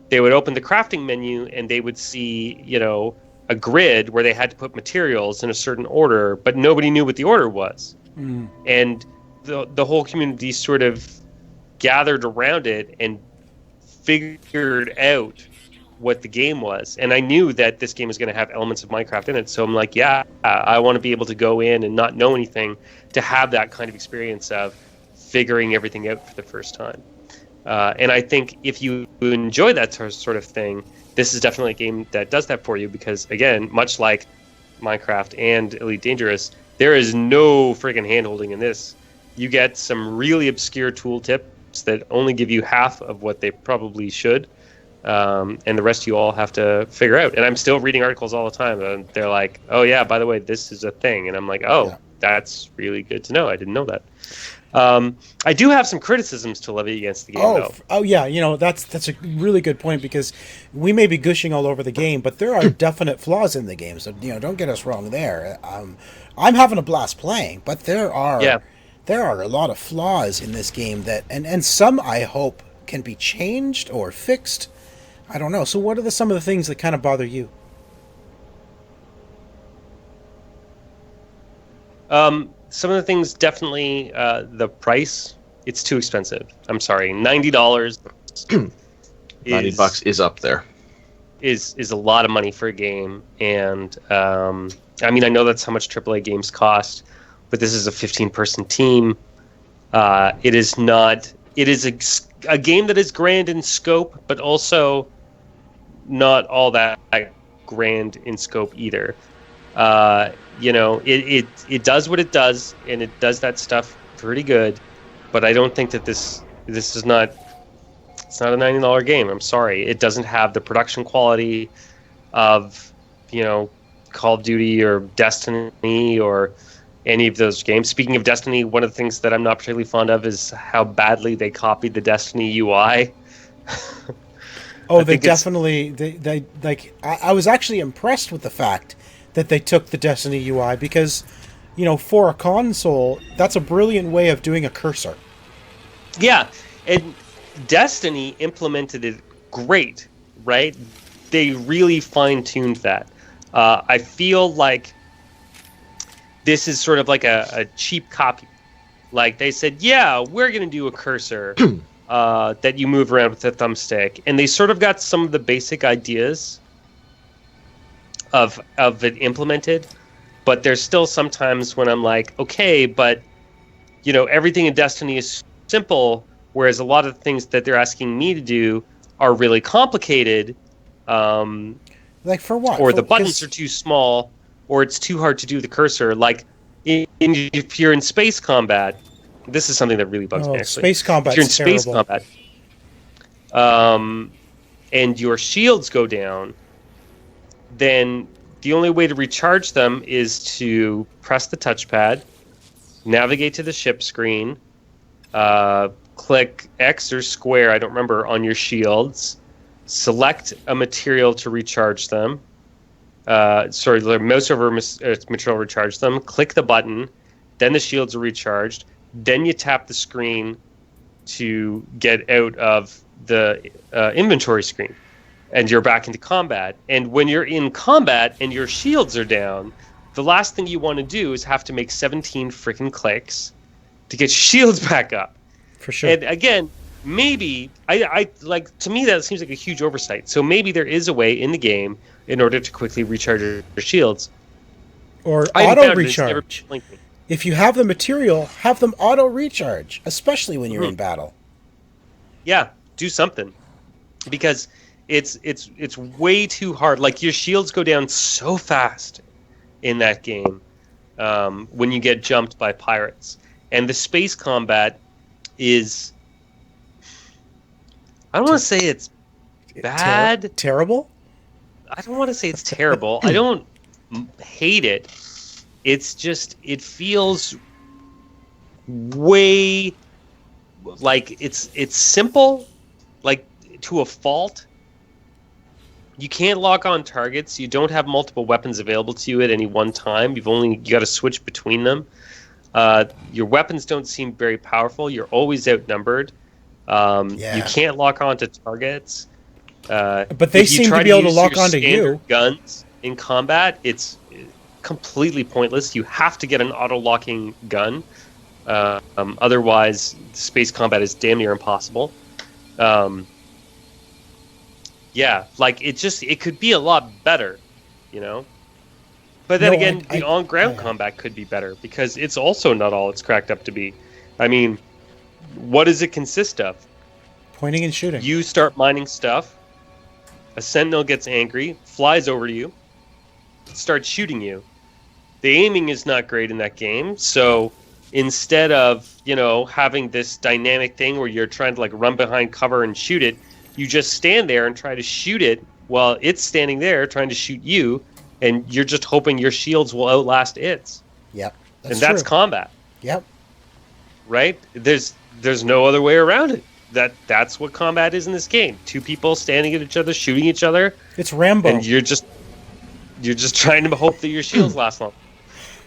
they would open the crafting menu and they would see, you know, a grid where they had to put materials in a certain order, but nobody knew what the order was. And the whole community sort of gathered around it and figured out what the game was, and I knew that this game was going to have elements of Minecraft in it. So I'm like, yeah, I want to be able to go in and not know anything to have that kind of experience of figuring everything out for the first time. And I think if you enjoy that sort of thing, this is definitely a game that does that for you, because, again, much like Minecraft and Elite Dangerous, there is no friggin' handholding in this. You get some really obscure tool tips that only give you half of what they probably should. And the rest you all have to figure out. And I'm still reading articles all the time, and they're like, oh yeah, by the way, this is a thing. And I'm like, that's really good to know. I didn't know that. I do have some criticisms to levy against the game, though. Oh yeah, that's a really good point, because we may be gushing all over the game, but there are definite flaws in the game. So don't get us wrong there. I'm having a blast playing, but there are a lot of flaws in this game that, and some I hope can be changed or fixed. I don't know. So what are some of the things that kind of bother you? Some of the things, definitely the price. It's too expensive. I'm sorry, $90. $90 is up there. Is a lot of money for a game, and I mean, I know that's how much AAA games cost, but this is a 15-person team. It is not. It is a game that is grand in scope, but also not all that grand in scope either. It does what it does, and it does that stuff pretty good. But I don't think that this is not. It's not a $90 game. I'm sorry. It doesn't have the production quality of Call of Duty or Destiny or any of those games. Speaking of Destiny, one of the things that I'm not particularly fond of is how badly they copied the Destiny UI. Oh, they definitely they like. I was actually impressed with the fact that they took the Destiny UI, because, for a console, that's a brilliant way of doing a cursor. Yeah, and Destiny implemented it great, right? They really fine-tuned that. I feel like this is sort of like a cheap copy. Like, they said, yeah, we're going to do a cursor that you move around with a thumbstick. And they sort of got some of the basic ideas of it implemented. But there's still sometimes when I'm like, okay, but, everything in Destiny is simple, whereas a lot of the things that they're asking me to do are really complicated. Like for what? Or the buttons are too small, or it's too hard to do the cursor. Like, if you're in space combat, this is something that really bugs me, actually. Space combat. If you're in space combat, and your shields go down, then the only way to recharge them is to press the touchpad, navigate to the ship screen, click X or square, I don't remember, on your shields, select a material to recharge them. The mouse over material recharge them, click the button, then the shields are recharged, then you tap the screen to get out of the inventory screen, and you're back into combat. And when you're in combat and your shields are down, the last thing you want to do is have to make 17 freaking clicks to get shields back up. For sure. And again, maybe I like, to me that seems like a huge oversight. So maybe there is a way in the game in order to quickly recharge your shields, or auto recharge. If you have the material, have them auto recharge, especially when you're in battle. Yeah, do something, because it's way too hard. Like, your shields go down so fast in that game when you get jumped by pirates, and the space combat is, I don't want to say it's bad. Terrible? I don't want to say it's terrible. I don't hate it. It's just, it feels way like it's simple, like, to a fault. You can't lock on targets. You don't have multiple weapons available to you at any one time. You got to switch between them. Your weapons don't seem very powerful. You're always outnumbered. You can't lock onto targets. But they seem to be able to lock onto you. Guns in combat, it's completely pointless. You have to get an auto-locking gun. Otherwise, space combat is damn near impossible. Yeah, like it could be a lot better, you know. But then No, again, I- the on-ground I- combat could be better because it's also not all it's cracked up to be. I mean, what does it consist of? Pointing and shooting. You start mining stuff, a sentinel gets angry, flies over to you, starts shooting you. The aiming is not great in that game, so instead of, having this dynamic thing where you're trying to like run behind cover and shoot it, you just stand there and try to shoot it while it's standing there trying to shoot you, and you're just hoping your shields will outlast its. Yep. And that's true. combat, Yep. right? There's no other way around it. That's what combat is in this game. Two people standing at each other, shooting each other, It's Rambo. and you're just trying to hope that your shields last long.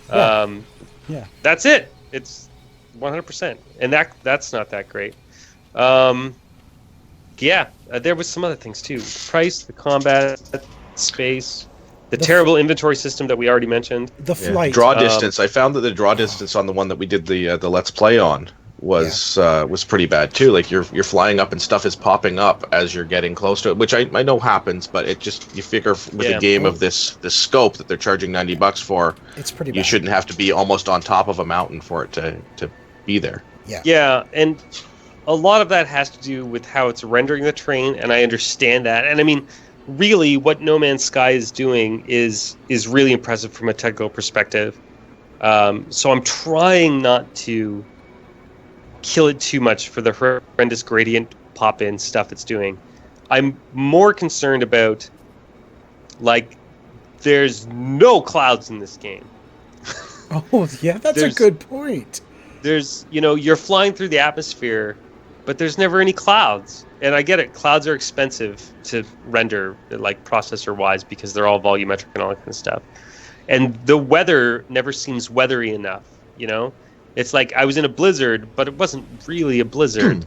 Yeah. Yeah. That's it. It's 100%, and that's not that great. There was some other things too: the price, the combat, space, the terrible inventory system that we already mentioned. The flight. Draw distance. I found that the draw distance on the one that we did the Let's Play on was pretty bad too. Like you're flying up and stuff is popping up as you're getting close to it, which I know happens, but it just, you figure with a game of this scope that they're charging $90 for, It's pretty bad. you shouldn't have to be almost on top of a mountain for it to be there. Yeah. Yeah, and a lot of that has to do with how it's rendering the terrain, and I understand that. And I mean, really, what No Man's Sky is doing is really impressive from a technical perspective. So I'm trying not to kill it too much for the horrendous gradient pop-in stuff it's doing. I'm more concerned about, like, there's no clouds in this game. Oh, yeah, that's a good point. There's, you're flying through the atmosphere, but there's never any clouds. And I get it, clouds are expensive to render, like, processor-wise, because they're all volumetric and all that kind of stuff. And the weather never seems weathery enough, It's like I was in a blizzard, but it wasn't really a blizzard.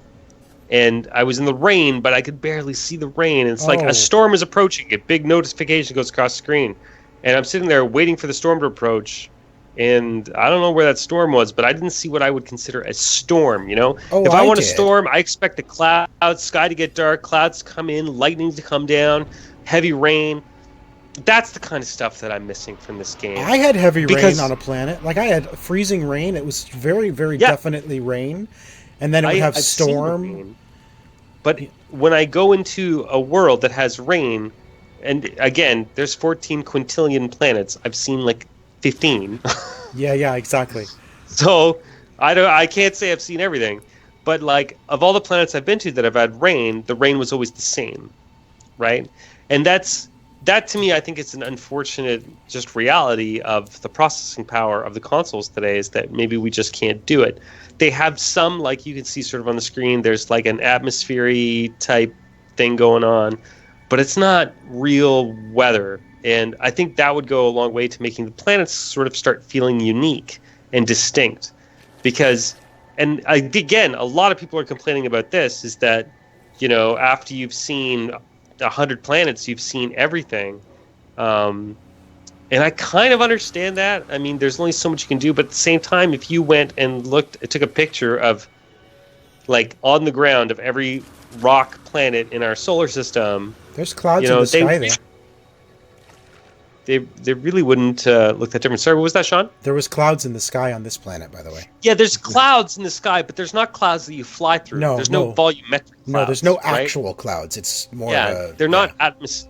And I was in the rain, but I could barely see the rain. And it's like a storm is approaching. A big notification goes across the screen. And I'm sitting there waiting for the storm to approach. And I don't know where that storm was, but I didn't see what I would consider a storm, If I want a storm, I expect the clouds, sky to get dark, clouds to come in, lightning to come down, heavy rain. That's the kind of stuff that I'm missing from this game. I had heavy rain on a planet. Like, I had freezing rain. It was very, very definitely rain. And then it would have I've seen the storm. rain. But when I go into a world that has rain, and again, there's 14 quintillion planets. I've seen like 15. Yeah, exactly. So I can't say I've seen everything. But like, of all the planets I've been to that have had rain, the rain was always the same, right? And that to me, I think it's an unfortunate just reality of the processing power of the consoles today, is that maybe we just can't do it. They have some, like you can see sort of on the screen, there's like an atmosphere-y type thing going on, but it's not real weather. And I think that would go a long way to making the planets sort of start feeling unique and distinct. Because, and again, a lot of people are complaining about this, is that, after you've seen 100 planets, you've seen everything. And I kind of understand that. I mean, there's only so much you can do, but at the same time, if you went and took a picture of, like, on the ground of every rock planet in our solar system, there's clouds in the sky there. They really wouldn't look that different. Sorry, what was that, Sean? There was clouds in the sky on this planet, by the way. Yeah, there's clouds in the sky, but there's not clouds that you fly through. There's no volumetric clouds. No, there's no right? actual clouds. It's more they're not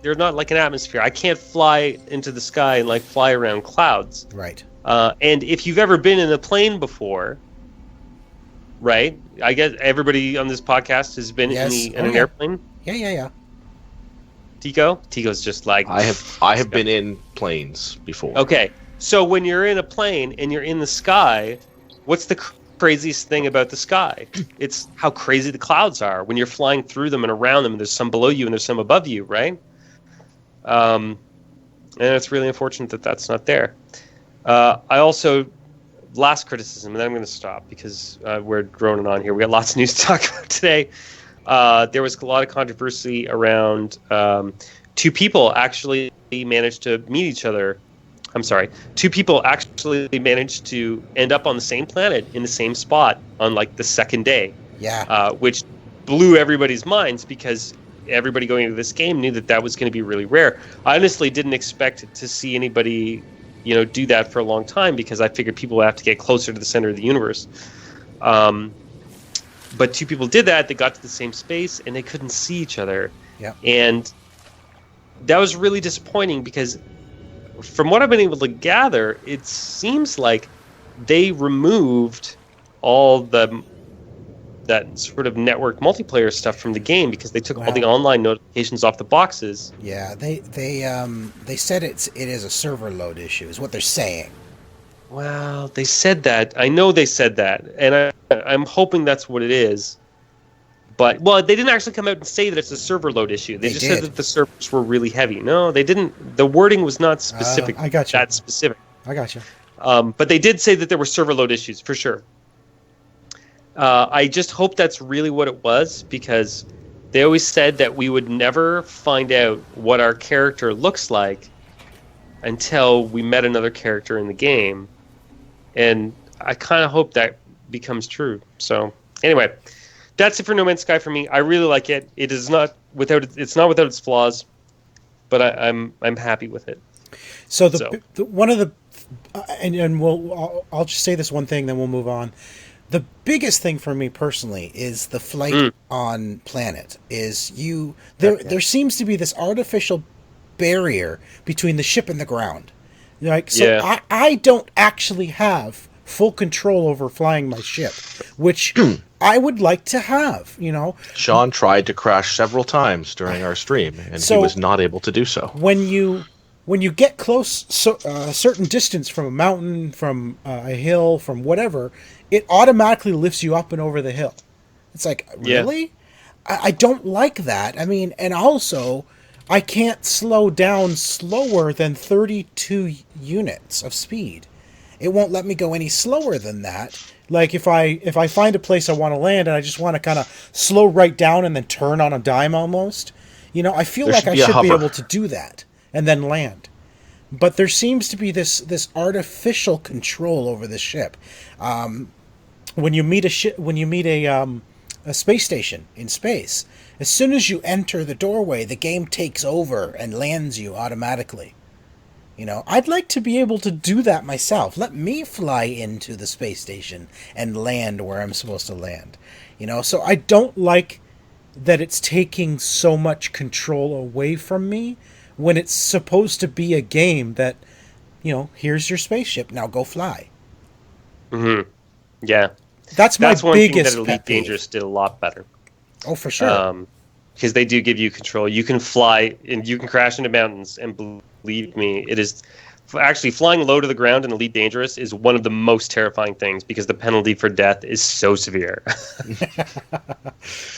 they're not like an atmosphere. I can't fly into the sky and like fly around clouds. Right. And if you've ever been in a plane before, right? I guess everybody on this podcast has been in an airplane. Yeah. Tico's just like, I have been in planes before. Okay, so when you're in a plane and you're in the sky, what's the craziest thing about the sky? It's how crazy the clouds are when you're flying through them and around them, and there's some below you and there's some above you, right? And it's really unfortunate that that's not there. I also, last criticism, and then I'm going to stop because we're droning on here. We got lots of news to talk about today. There was a lot of controversy around two people actually managed to meet each other. I'm sorry. Two people actually managed to end up on the same planet in the same spot on like the second day. Yeah. Which blew everybody's minds because everybody going into this game knew that was going to be really rare. I honestly didn't expect to see anybody, do that for a long time, because I figured people would have to get closer to the center of the universe. But two people did that. They got to the same space, and they couldn't see each other. Yeah. And that was really disappointing, because from what I've been able to gather, it seems like they removed all that sort of network multiplayer stuff from the game, because they took all the online notifications off the boxes. Yeah, they said it is a server load issue, is what they're saying. Well, they said that. I know they said that, and I'm hoping that's what it is. But, they didn't actually come out and say that it's a server load issue. They just said that the servers were really heavy. No, they didn't. The wording was not specific. I got you. That specific. I got you. But they did say that there were server load issues, for sure. I just hope that's really what it was, because they always said that we would never find out what our character looks like until we met another character in the game. And I kind of hope that becomes true. So, anyway, that's it for No Man's Sky for me. I really like it. It is not without its flaws, but I'm happy with it. So the one of the and I'll just say this one thing, then we'll move on. The biggest thing for me personally is the flight on planet. There seems to be this artificial barrier between the ship and the ground. I don't actually have full control over flying my ship, which I would like to have. Sean tried to crash several times during our stream, and he was not able to do so. When you get close, a certain distance from a mountain, from a hill, from whatever, it automatically lifts you up and over the hill. It's like, really? I don't like that. I mean, and also, I can't slow down slower than 32 units of speed. It won't let me go any slower than that. Like, if I find a place I want to land and I just want to kind of slow right down and then turn on a dime almost, I feel like I should be able to do that and then land. But there seems to be this artificial control over the ship. When you meet a space station in space, as soon as you enter the doorway, the game takes over and lands you automatically. I'd like to be able to do that myself. Let me fly into the space station and land where I'm supposed to land. So I don't like that it's taking so much control away from me when it's supposed to be a game that, here's your spaceship, now go fly. Mm-hmm. Yeah. That's my one biggest thing that Elite Dangerous did a lot better. Oh, for sure. Because they do give you control. You can fly, and you can crash into mountains, and believe me, it is... Actually, flying low to the ground in Elite Dangerous is one of the most terrifying things, because the penalty for death is so severe.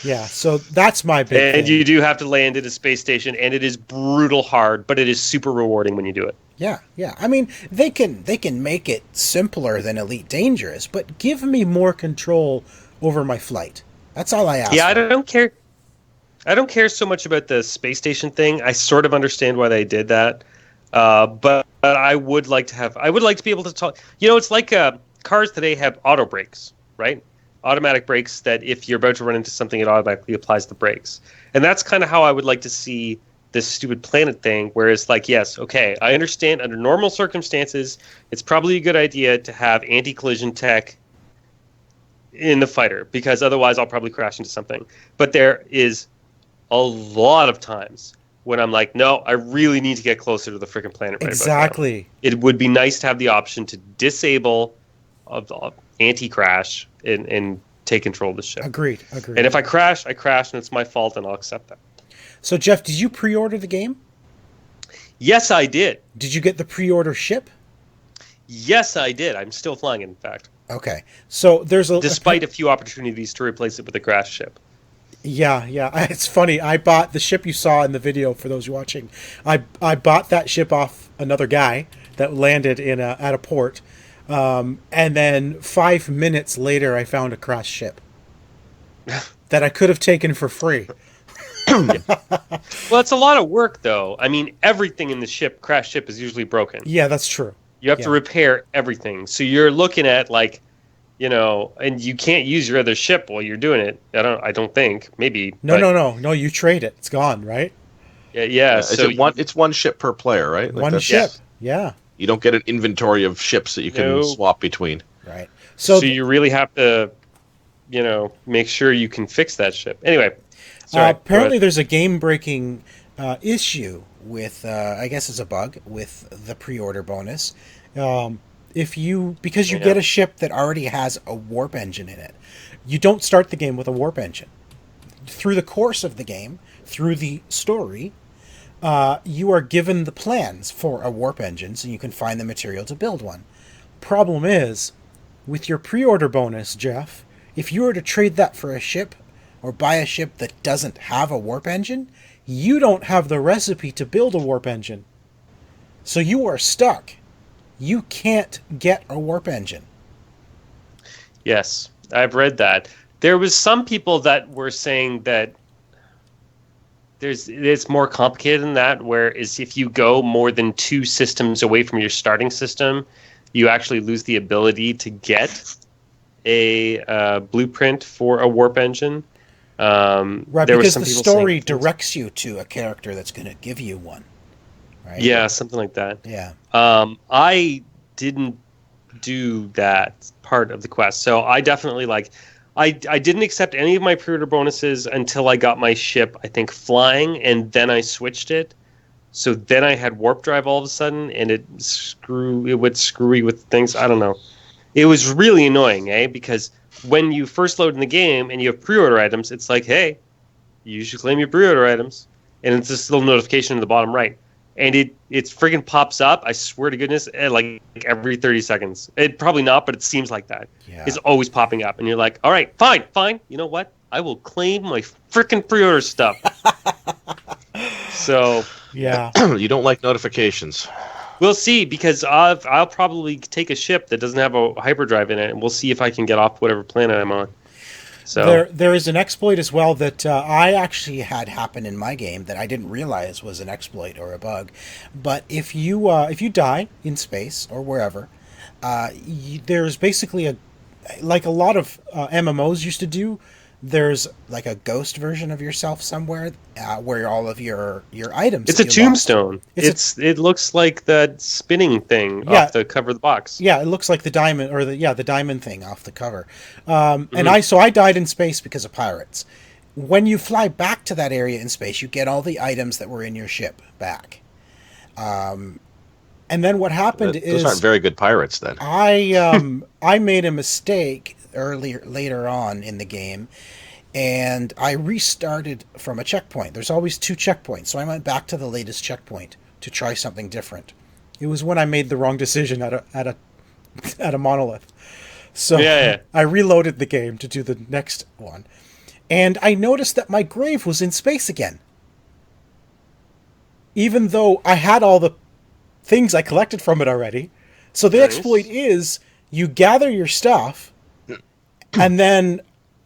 Yeah, so that's my big thing. And you do have to land at a space station, and it is brutal hard, but it is super rewarding when you do it. Yeah. I mean, they can make it simpler than Elite Dangerous, but give me more control over my flight. That's all I ask. Yeah, I don't care. I don't care so much about the space station thing. I sort of understand why they did that, but I would like to be able to talk. It's like cars today have auto brakes, right? Automatic brakes that if you're about to run into something, it automatically applies the brakes. And that's kind of how I would like to see this stupid planet thing, where it's like, yes, okay, I understand under normal circumstances, it's probably a good idea to have anti-collision tech in the fighter, because otherwise I'll probably crash into something. But there is a lot of times when I'm like, no, I really need to get closer to the freaking planet right exactly. about now. It would be nice to have the option to disable anti-crash and take control of the ship. Agreed. And if I crash, and it's my fault, and I'll accept that. So, Jeff, did you pre-order the game? Yes, I did. Did you get the pre-order ship? Yes, I did. I'm still flying it, in fact. Okay. So there's despite a few opportunities to replace it with a crash ship. Yeah. It's funny. I bought the ship you saw in the video, for those watching. I bought that ship off another guy that landed at a port. And then 5 minutes later, I found a crashed ship that I could have taken for free. Well, it's a lot of work, though. I mean, everything in the crash ship is usually broken. Yeah, that's true. You have to repair everything. So you're looking at, like, and you can't use your other ship while you're doing it. I don't think. Maybe. No, you trade it. It's gone, right? Yeah. So it's one ship per player, right? One ship. Yeah. You don't get an inventory of ships that you can swap between. Right. So you really have to, make sure you can fix that ship. Anyway. Sorry, apparently there's a game-breaking issue with, I guess it's a bug, with the pre-order bonus. Because you get a ship that already has a warp engine in it, you don't start the game with a warp engine. Through the course of the game, through the story, you are given the plans for a warp engine, so you can find the material to build one. Problem is, with your pre-order bonus, Jeff, if you were to trade that for a ship, or buy a ship that doesn't have a warp engine, you don't have the recipe to build a warp engine. So you are stuck. You can't get a warp engine. Yes, I've read that. There was some people that were saying that it's more complicated than that, whereas if you go more than 2 systems away from your starting system, you actually lose the ability to get a blueprint for a warp engine. Right, because the story directs you to a character that's going to give you one. Right? Yeah, something like that. Yeah. I didn't do that part of the quest, so I definitely I didn't accept any of my pre-order bonuses until I got my ship, I think, flying, and then I switched it. So then I had warp drive all of a sudden, and it would screwy with things. I don't know. It was really annoying, because when you first load in the game and you have pre-order items, it's like, hey, you should claim your pre-order items. And it's this little notification in the bottom right. And it friggin' pops up, I swear to goodness, like every 30 seconds. It probably not, but it seems like that. Yeah. It's always popping up. And you're like, all right, fine. You know what? I will claim my frickin' pre-order stuff. So... Yeah. You don't like notifications. We'll see, because I'll probably take a ship that doesn't have a hyperdrive in it, and we'll see if I can get off whatever planet I'm on. So there is an exploit as well that I actually had happen in my game that I didn't realize was an exploit or a bug. But if you die in space or wherever, there's basically like a lot of MMOs used to do. There's like a ghost version of yourself somewhere where all of your items. It's a tombstone. It looks like that spinning thing off the cover of the box. Yeah, it looks like the diamond or the diamond thing off the cover. And I died in space because of pirates. When you fly back to that area in space, you get all the items that were in your ship back. And then what happened is those aren't very good pirates. Then I made a mistake later on in the game, and I restarted from a checkpoint. There's always 2 checkpoints, so I went back to the latest checkpoint to try something different. It was when I made the wrong decision at a monolith. So I reloaded the game to do the next one, and I noticed that my grave was in space again, even though I had all the things I collected from it already. So the exploit is you gather your stuff and then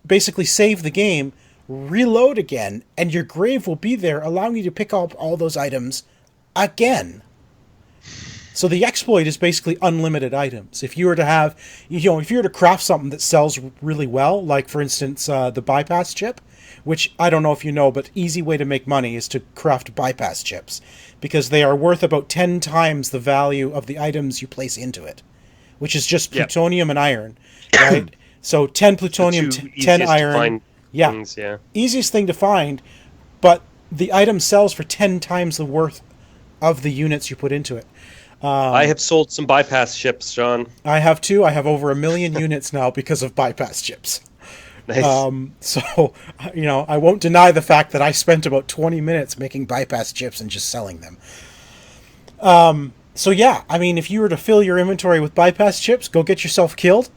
basically save the game, reload again, and your grave will be there, allowing you to pick up all those items again. So the exploit is basically unlimited items. If you were to have, if you were to craft something that sells really well, like for instance the bypass chip, which I don't know if you know, but easy way to make money is to craft bypass chips, because they are worth about 10 times the value of the items you place into it, which is just plutonium and iron, right? So 10 plutonium, 10 iron. Things, easiest thing to find, but the item sells for 10 times the worth of the units you put into it. I have sold some bypass chips, John. I have too. I have over 1 million units now because of bypass chips. Nice. So, I won't deny the fact that I spent about 20 minutes making bypass chips and just selling them. So yeah, I mean, if you were to fill your inventory with bypass chips, go get yourself killed,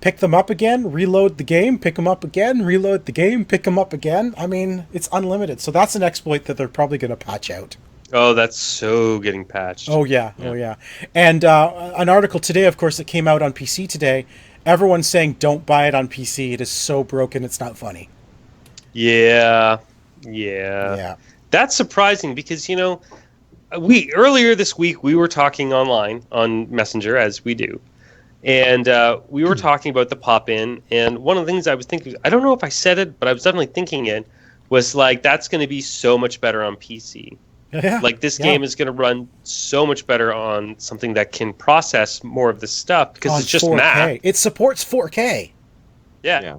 pick them up again, reload the game, pick them up again, reload the game, pick them up again. I mean, it's unlimited. So that's an exploit that they're probably going to patch out. Oh, that's so getting patched. Oh, yeah. And an article today, of course, that came out on PC today, everyone's saying don't buy it on PC. It is so broken, it's not funny. Yeah. That's surprising because, earlier this week we were talking online on Messenger, as we do. And we were talking about the pop-in, and one of the things I was thinking, I don't know if I said it, but I was definitely thinking it, was like, that's going to be so much better on PC. Yeah, Like, this game is going to run so much better on something that can process more of this stuff, because on it's just 4K. math. It supports 4K. Yeah.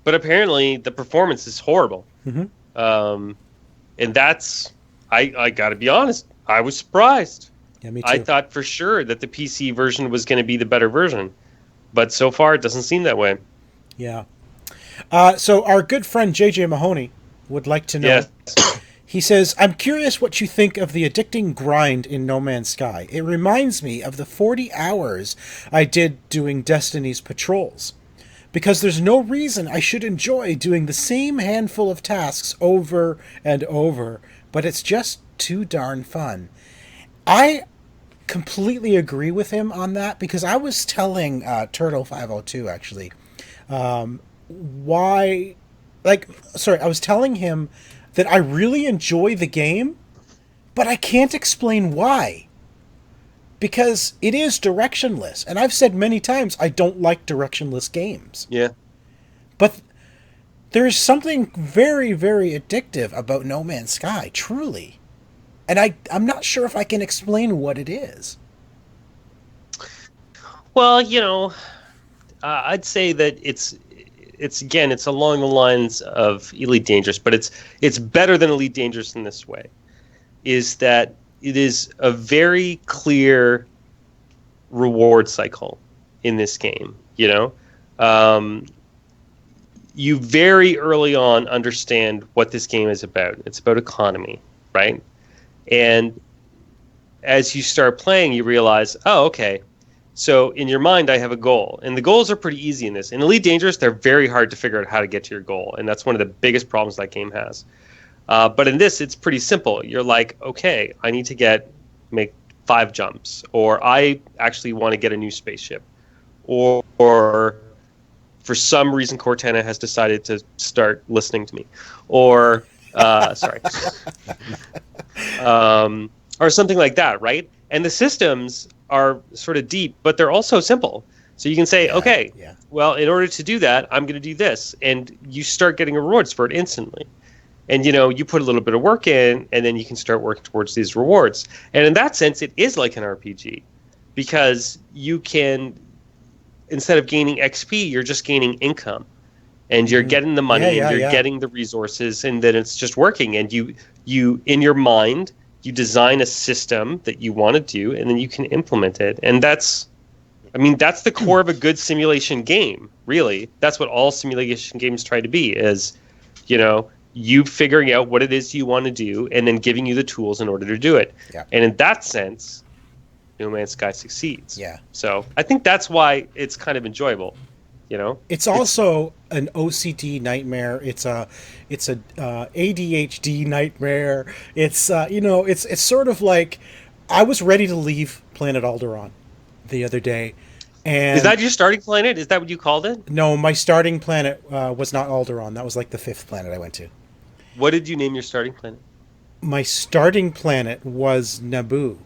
But apparently the performance is horrible. And that's, I got to be honest, I was surprised. Yeah, me too. I thought for sure that the PC version was going to be the better version. But so far, it doesn't seem that way. Yeah. So our good friend JJ Mahoney would like to know. Yes. He says, I'm curious what you think of the addicting grind in No Man's Sky. It reminds me of the 40 hours I did doing Destiny's patrols. Because there's no reason I should enjoy doing the same handful of tasks over and over, but it's just too darn fun. I completely agree with him on that, because I was telling Turtle502 actually, I was telling him that I really enjoy the game, but I can't explain why. Because it is directionless, and I've said many times I don't like directionless games. Yeah. But there's something very, very addictive about No Man's Sky, truly. And I'm not sure if I can explain what it is. Well, I'd say that it's along the lines of Elite Dangerous, but it's better than Elite Dangerous in this way, is that it is a very clear reward cycle in this game. You very early on understand what this game is about. It's about economy, right? And as you start playing, you realize, oh, okay, so in your mind, I have a goal. And the goals are pretty easy in this. In Elite Dangerous, they're very hard to figure out how to get to your goal. And that's one of the biggest problems that game has. But in this, it's pretty simple. You're like, okay, I need to make 5 jumps. Or I actually want to get a new spaceship. Or for some reason, Cortana has decided to start listening to me. Or, sorry. Or something like that, right? And the systems are sort of deep, but they're also simple. So you can say, well, in order to do that, I'm going to do this. And you start getting rewards for it instantly. And, you put a little bit of work in, and then you can start working towards these rewards. And in that sense, it is like an RPG. Because you can, instead of gaining XP, you're just gaining income. And you're getting the money, and you're getting the resources, and then it's just working. And you in your mind, you design a system that you want to do, and then you can implement it. And that's the core of a good simulation game, really. That's what all simulation games try to be, is, you figuring out what it is you want to do, and then giving you the tools in order to do it. Yeah. And in that sense, No Man's Sky succeeds. Yeah. So I think that's why it's kind of enjoyable. It's also an OCD nightmare. It's a ADHD nightmare. It's it's sort of like, I was ready to leave Planet Alderaan the other day. And is that your starting planet? Is that what you called it? No, my starting planet was not Alderaan. That was like the 5th planet I went to. What did you name your starting planet? My starting planet was Naboo.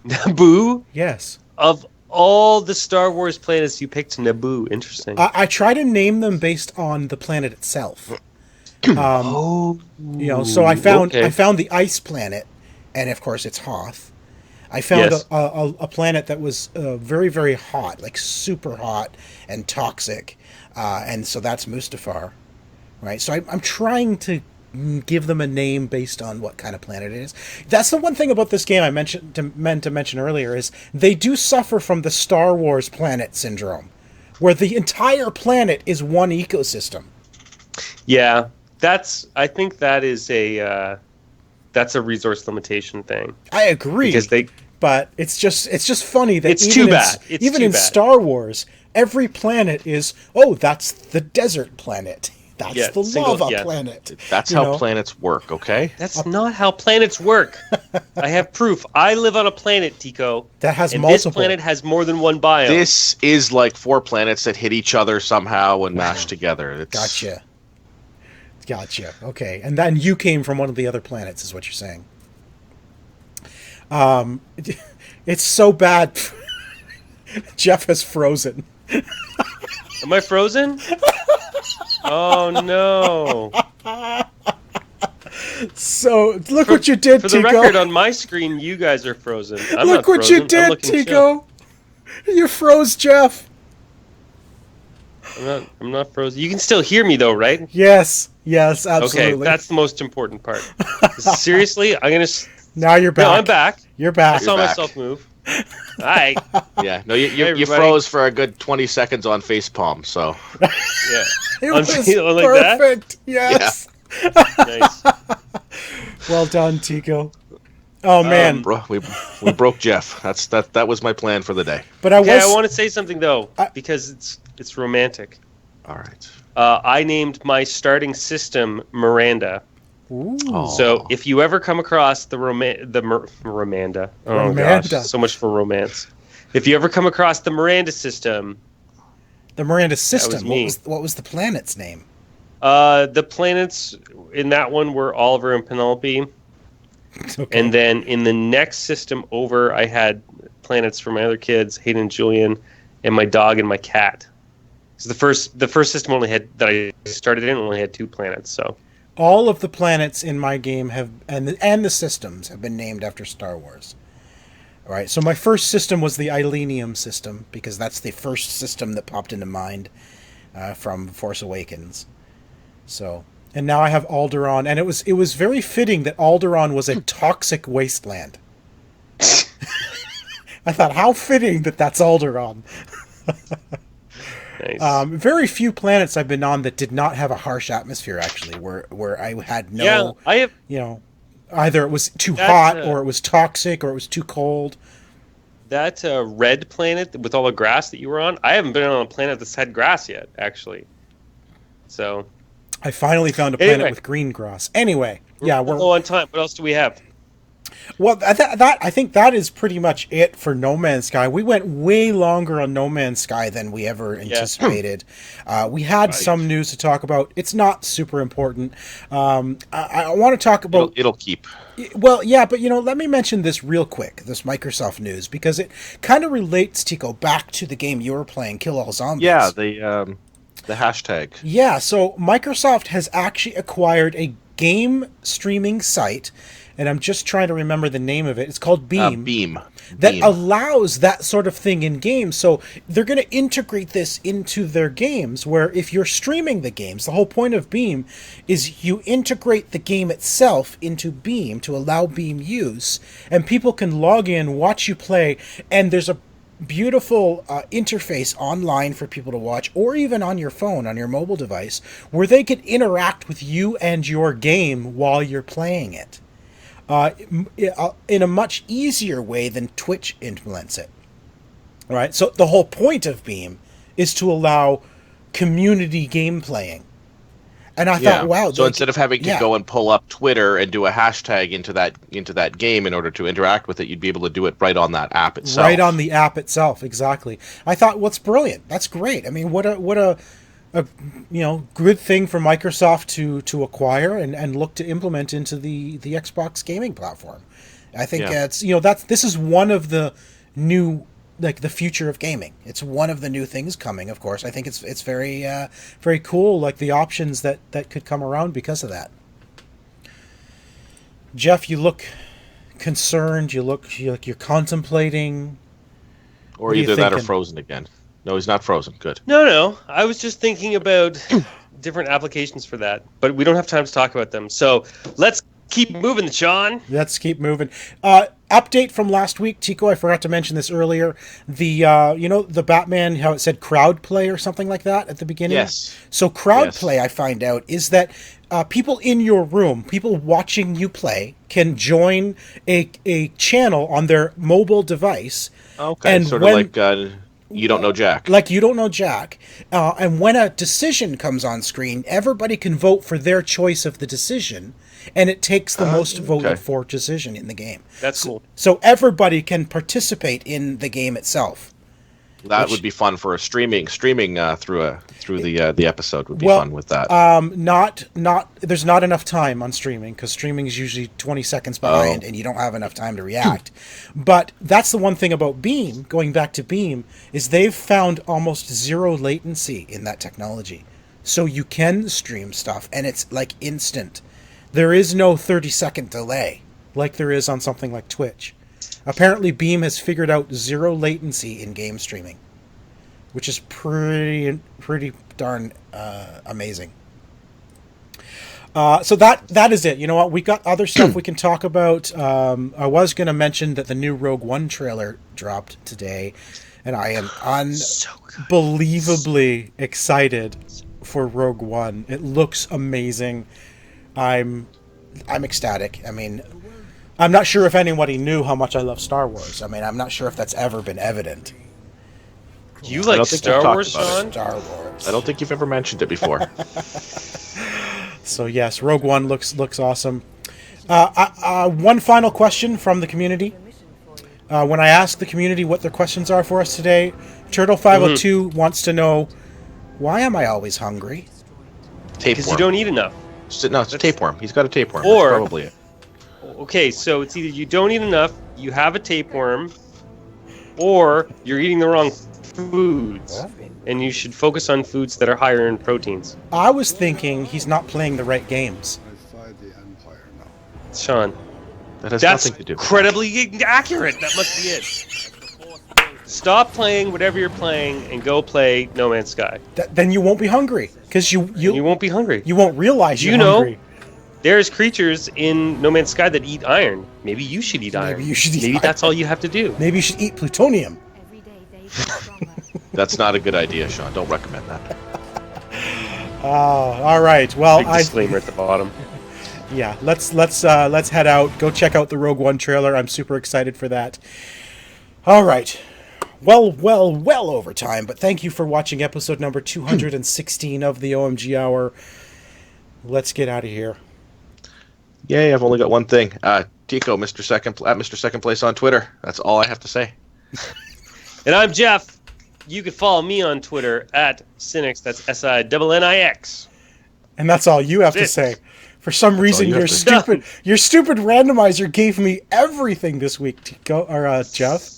Naboo? Yes. Of all the Star Wars planets, you picked Naboo. Interesting. I try to name them based on the planet itself. So I found the ice planet, and of course it's Hoth. I found a planet that was very, very hot, like super hot and toxic, and so that's Mustafar, right? So I'm trying to give them a name based on what kind of planet it is. That's the one thing about this game I meant to mention earlier, is they do suffer from the Star Wars planet syndrome, where the entire planet is one ecosystem. Yeah, I think that is that's a resource limitation thing. I agree, but it's just funny that it's too bad. Even in Star Wars, every planet is, that's the desert planet. That's the lava planet. That's how planets work, okay? That's not how planets work. I have proof. I live on a planet, Tico. That has multiple. This planet has more than one biome. This is like 4 planets that hit each other somehow and mashed together. Gotcha. Okay. And then you came from one of the other planets, is what you're saying. It's so bad. Jeff has frozen. Am I frozen? Oh no! So look what you did, For the Tico. record, on my screen, you guys are frozen. I'm Look not what frozen. you I'm did, looking Tico. chill. You froze Jeff. I'm not frozen. You can still hear me though, right? Yes, absolutely. Okay, that's the most important part. Seriously, I'm gonna. Now you're back. No, I'm back. You're I back. saw back. myself move. Hi. Yeah, no, you everybody. froze for a good 20 seconds on facepalm, so. Yeah. It On was video like that? perfect. Yes. Nice. Well done, Tico. Oh man. We broke Jeff. That was my plan for the day. But I Okay, was. I want to say something though, because it's romantic. All right. I named my starting system Miranda. Ooh. Oh. So if you ever come across the Miranda, oh Romanda. gosh, so much for romance. If you ever come across the Miranda system, The Miranda system. was me. What was the planet's name? the planets in that one were Oliver and Penelope, Okay. and then in the next system over, I had planets for my other kids, Hayden and Julian, and my dog and my cat. So the first system only had that I started in only had 2 planets. So All of the planets in my game have and the systems have been named after Star Wars. All right. So my first system was the Ilenium system because that's the first system that popped into mind from Force Awakens. So, and now I have Alderaan, and it was very fitting that Alderaan was a toxic wasteland. I thought, how fitting that that's Alderaan. nice. Very few planets I've been on that did not have a harsh atmosphere. Actually, where I had no, yeah, I have. either it was too That's, hot or it was toxic or it was too cold. That red planet with all the grass that you were on, I haven't been on a planet that's had grass yet, actually. So I finally found a planet Anyway. with green grass. Anyway, yeah, we're low on time. What else do we have? well. That I think that is pretty much it for No Man's Sky. We went way longer on No Man's Sky than we ever anticipated. We had some news to talk about. It's not super important. I want to talk about. It'll keep. Well, yeah, but let me mention this real quick, this Microsoft news, because it kind of relates, Tico, back to the game you were playing, Kill All Zombies. Yeah, the hashtag. Yeah, so Microsoft has actually acquired a game streaming site, and I'm just trying to remember the name of it. It's called Beam. Beam. That Beam. allows that sort of thing in games. So they're going to integrate this into their games, where if you're streaming the games, the whole point of Beam is you integrate the game itself into Beam to allow Beam use, and people can log in, watch you play, and there's a beautiful interface online for people to watch, or even on your phone, on your mobile device, where they can interact with you and your game while you're playing it. In a much easier way than Twitch implements it. All right, so the whole point of Beam is to allow community game playing. And I thought, wow. So instead of having to go and pull up Twitter and do a hashtag into that game in order to interact with it, you'd be able to do it right on that app itself. Right on the app itself, exactly. I thought, what's brilliant. That's great. I mean, what a good thing for Microsoft to acquire and look to implement into the Xbox gaming platform. I think this is one of the new, like, the future of gaming. It's one of the new things coming, of course. I think it's very very cool, like the options that could come around because of that. Jeff, you look concerned. You look like you're contemplating. Or either that or frozen again. No, he's not frozen. Good. No. I was just thinking about different applications for that, but we don't have time to talk about them. So let's keep moving, Sean. Let's keep moving. Update from last week, Tico. I forgot to mention this earlier. The the Batman, how it said crowd play or something like that at the beginning. Yes. So crowd play, I find out, is that people in your room, people watching you play, can join a channel on their mobile device. Okay. And sort of like. You don't know Jack. Like You Don't Know Jack. And when a decision comes on screen, everybody can vote for their choice of the decision, and it takes the most voted for decision in the game. That's cool. So everybody can participate in the game itself. That would be fun for a streaming through the episode would be Well, fun with that. Not. There's not enough time on streaming because streaming is usually 20 seconds behind, and you don't have enough time to react. But that's the one thing about Beam. Going back to Beam, is they've found almost zero latency in that technology, so you can stream stuff, and it's like instant. There is no 30-second delay like there is on something like Twitch. Apparently, Beam has figured out zero latency in game streaming, which is pretty darn amazing. So that is it. You know what? We got other stuff we can talk about. I was going to mention that the new Rogue One trailer dropped today, and I am unbelievably excited for Rogue One. It looks amazing. I'm ecstatic. I mean, I'm not sure if anybody knew how much I love Star Wars. I mean, I'm not sure if that's ever been evident. You like Star Wars, Sean? Star Wars. I don't think you've ever mentioned it before. So yes, Rogue One looks awesome. One final question from the community. When I ask the community what their questions are for us today, Turtle502 wants to know, why am I always hungry? Because you don't eat enough. No, it's a tapeworm. He's got a tapeworm. Or, that's probably it. Okay, so it's either you don't eat enough, you have a tapeworm, or you're eating the wrong foods. And you should focus on foods that are higher in proteins. I was thinking he's not playing the right games. Sean, That has that's nothing to do with incredibly accurate. That must be it. Stop playing whatever you're playing and go play No Man's Sky. Then you won't be hungry because you won't be hungry. You won't realize Do you're you know hungry. There's creatures in No Man's Sky that eat iron. Maybe you should eat iron. Maybe you should eat Maybe iron. that's all you have to do. Maybe you should eat plutonium. That's not a good idea, Sean. Don't recommend that. All right. Well, Big disclaimer at the bottom. Yeah, let's head out. Go check out the Rogue One trailer. I'm super excited for that. All right. Well over time, but thank you for watching episode number 216 of the OMG Hour. Let's get out of here. Yay, I've only got one thing. Tico, Mr. Second Place on Twitter. That's all I have to say. And I'm Jeff. You can follow me on Twitter at Sinix. That's SINNIX. And that's all you have to say. For some reason, your stupid randomizer gave me everything this week, Tico or Jeff.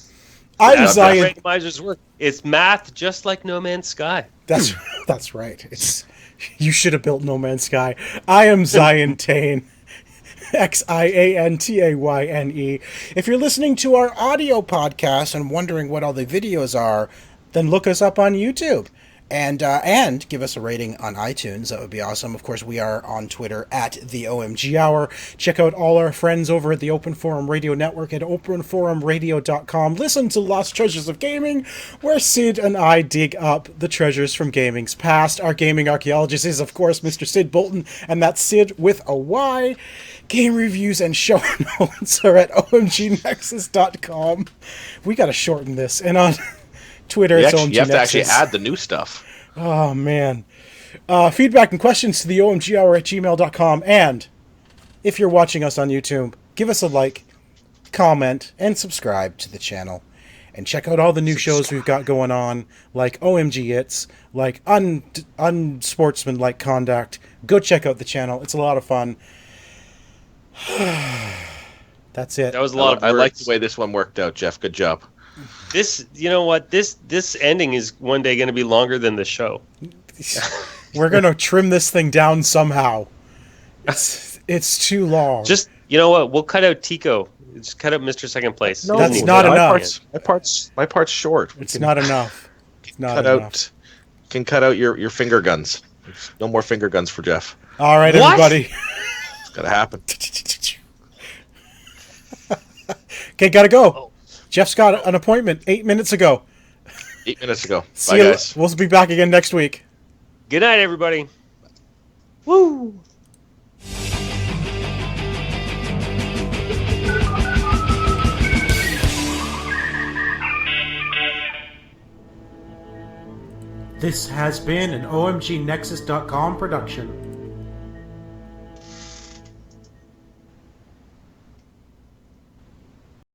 I'm Zion. Randomizers work. It's math, just like No Man's Sky. That's right. You should have built No Man's Sky. I am Zion Tane. XIANTAYNE. If you're listening to our audio podcast and wondering what all the videos are, then look us up on YouTube and give us a rating on iTunes. That would be awesome. Of course, we are on Twitter at the OMG Hour. Check out all our friends over at the Open Forum Radio Network at openforumradio.com. Listen to Lost Treasures of Gaming, where Sid and I dig up the treasures from gaming's past. Our gaming archaeologist is, of course, Mr. Sid Bolton, and that's Sid with a Y. Game reviews and show notes are at omgnexus.com. We got to shorten this. And on Twitter, it's OMG Nexus. You have to actually add the new stuff. Oh, man. Feedback and questions to the omghour at gmail.com. And if you're watching us on YouTube, give us a like, comment, and subscribe to the channel. And check out all the new shows we've got going on, like OMG It's, like Unsportsmanlike Conduct. Go check out the channel. It's a lot of fun. That's it. That was a lot of words. I like the way this one worked out, Jeff. Good job. This, you know what? This ending is one day going to be longer than the show. We're going to trim this thing down somehow. It's too long. Just, you know what? We'll cut out Tico. Just cut out Mr. Second Place. No, that's not enough. My part's short. It's not enough. It's not enough. Can cut out your finger guns. There's no more finger guns for Jeff. All right, everybody. It's got to happen. Okay, gotta go. Jeff's got an appointment 8 minutes ago. 8 minutes ago. Bye, guys. We'll be back again next week. Good night, everybody. Woo! This has been an OMGNexus.com production.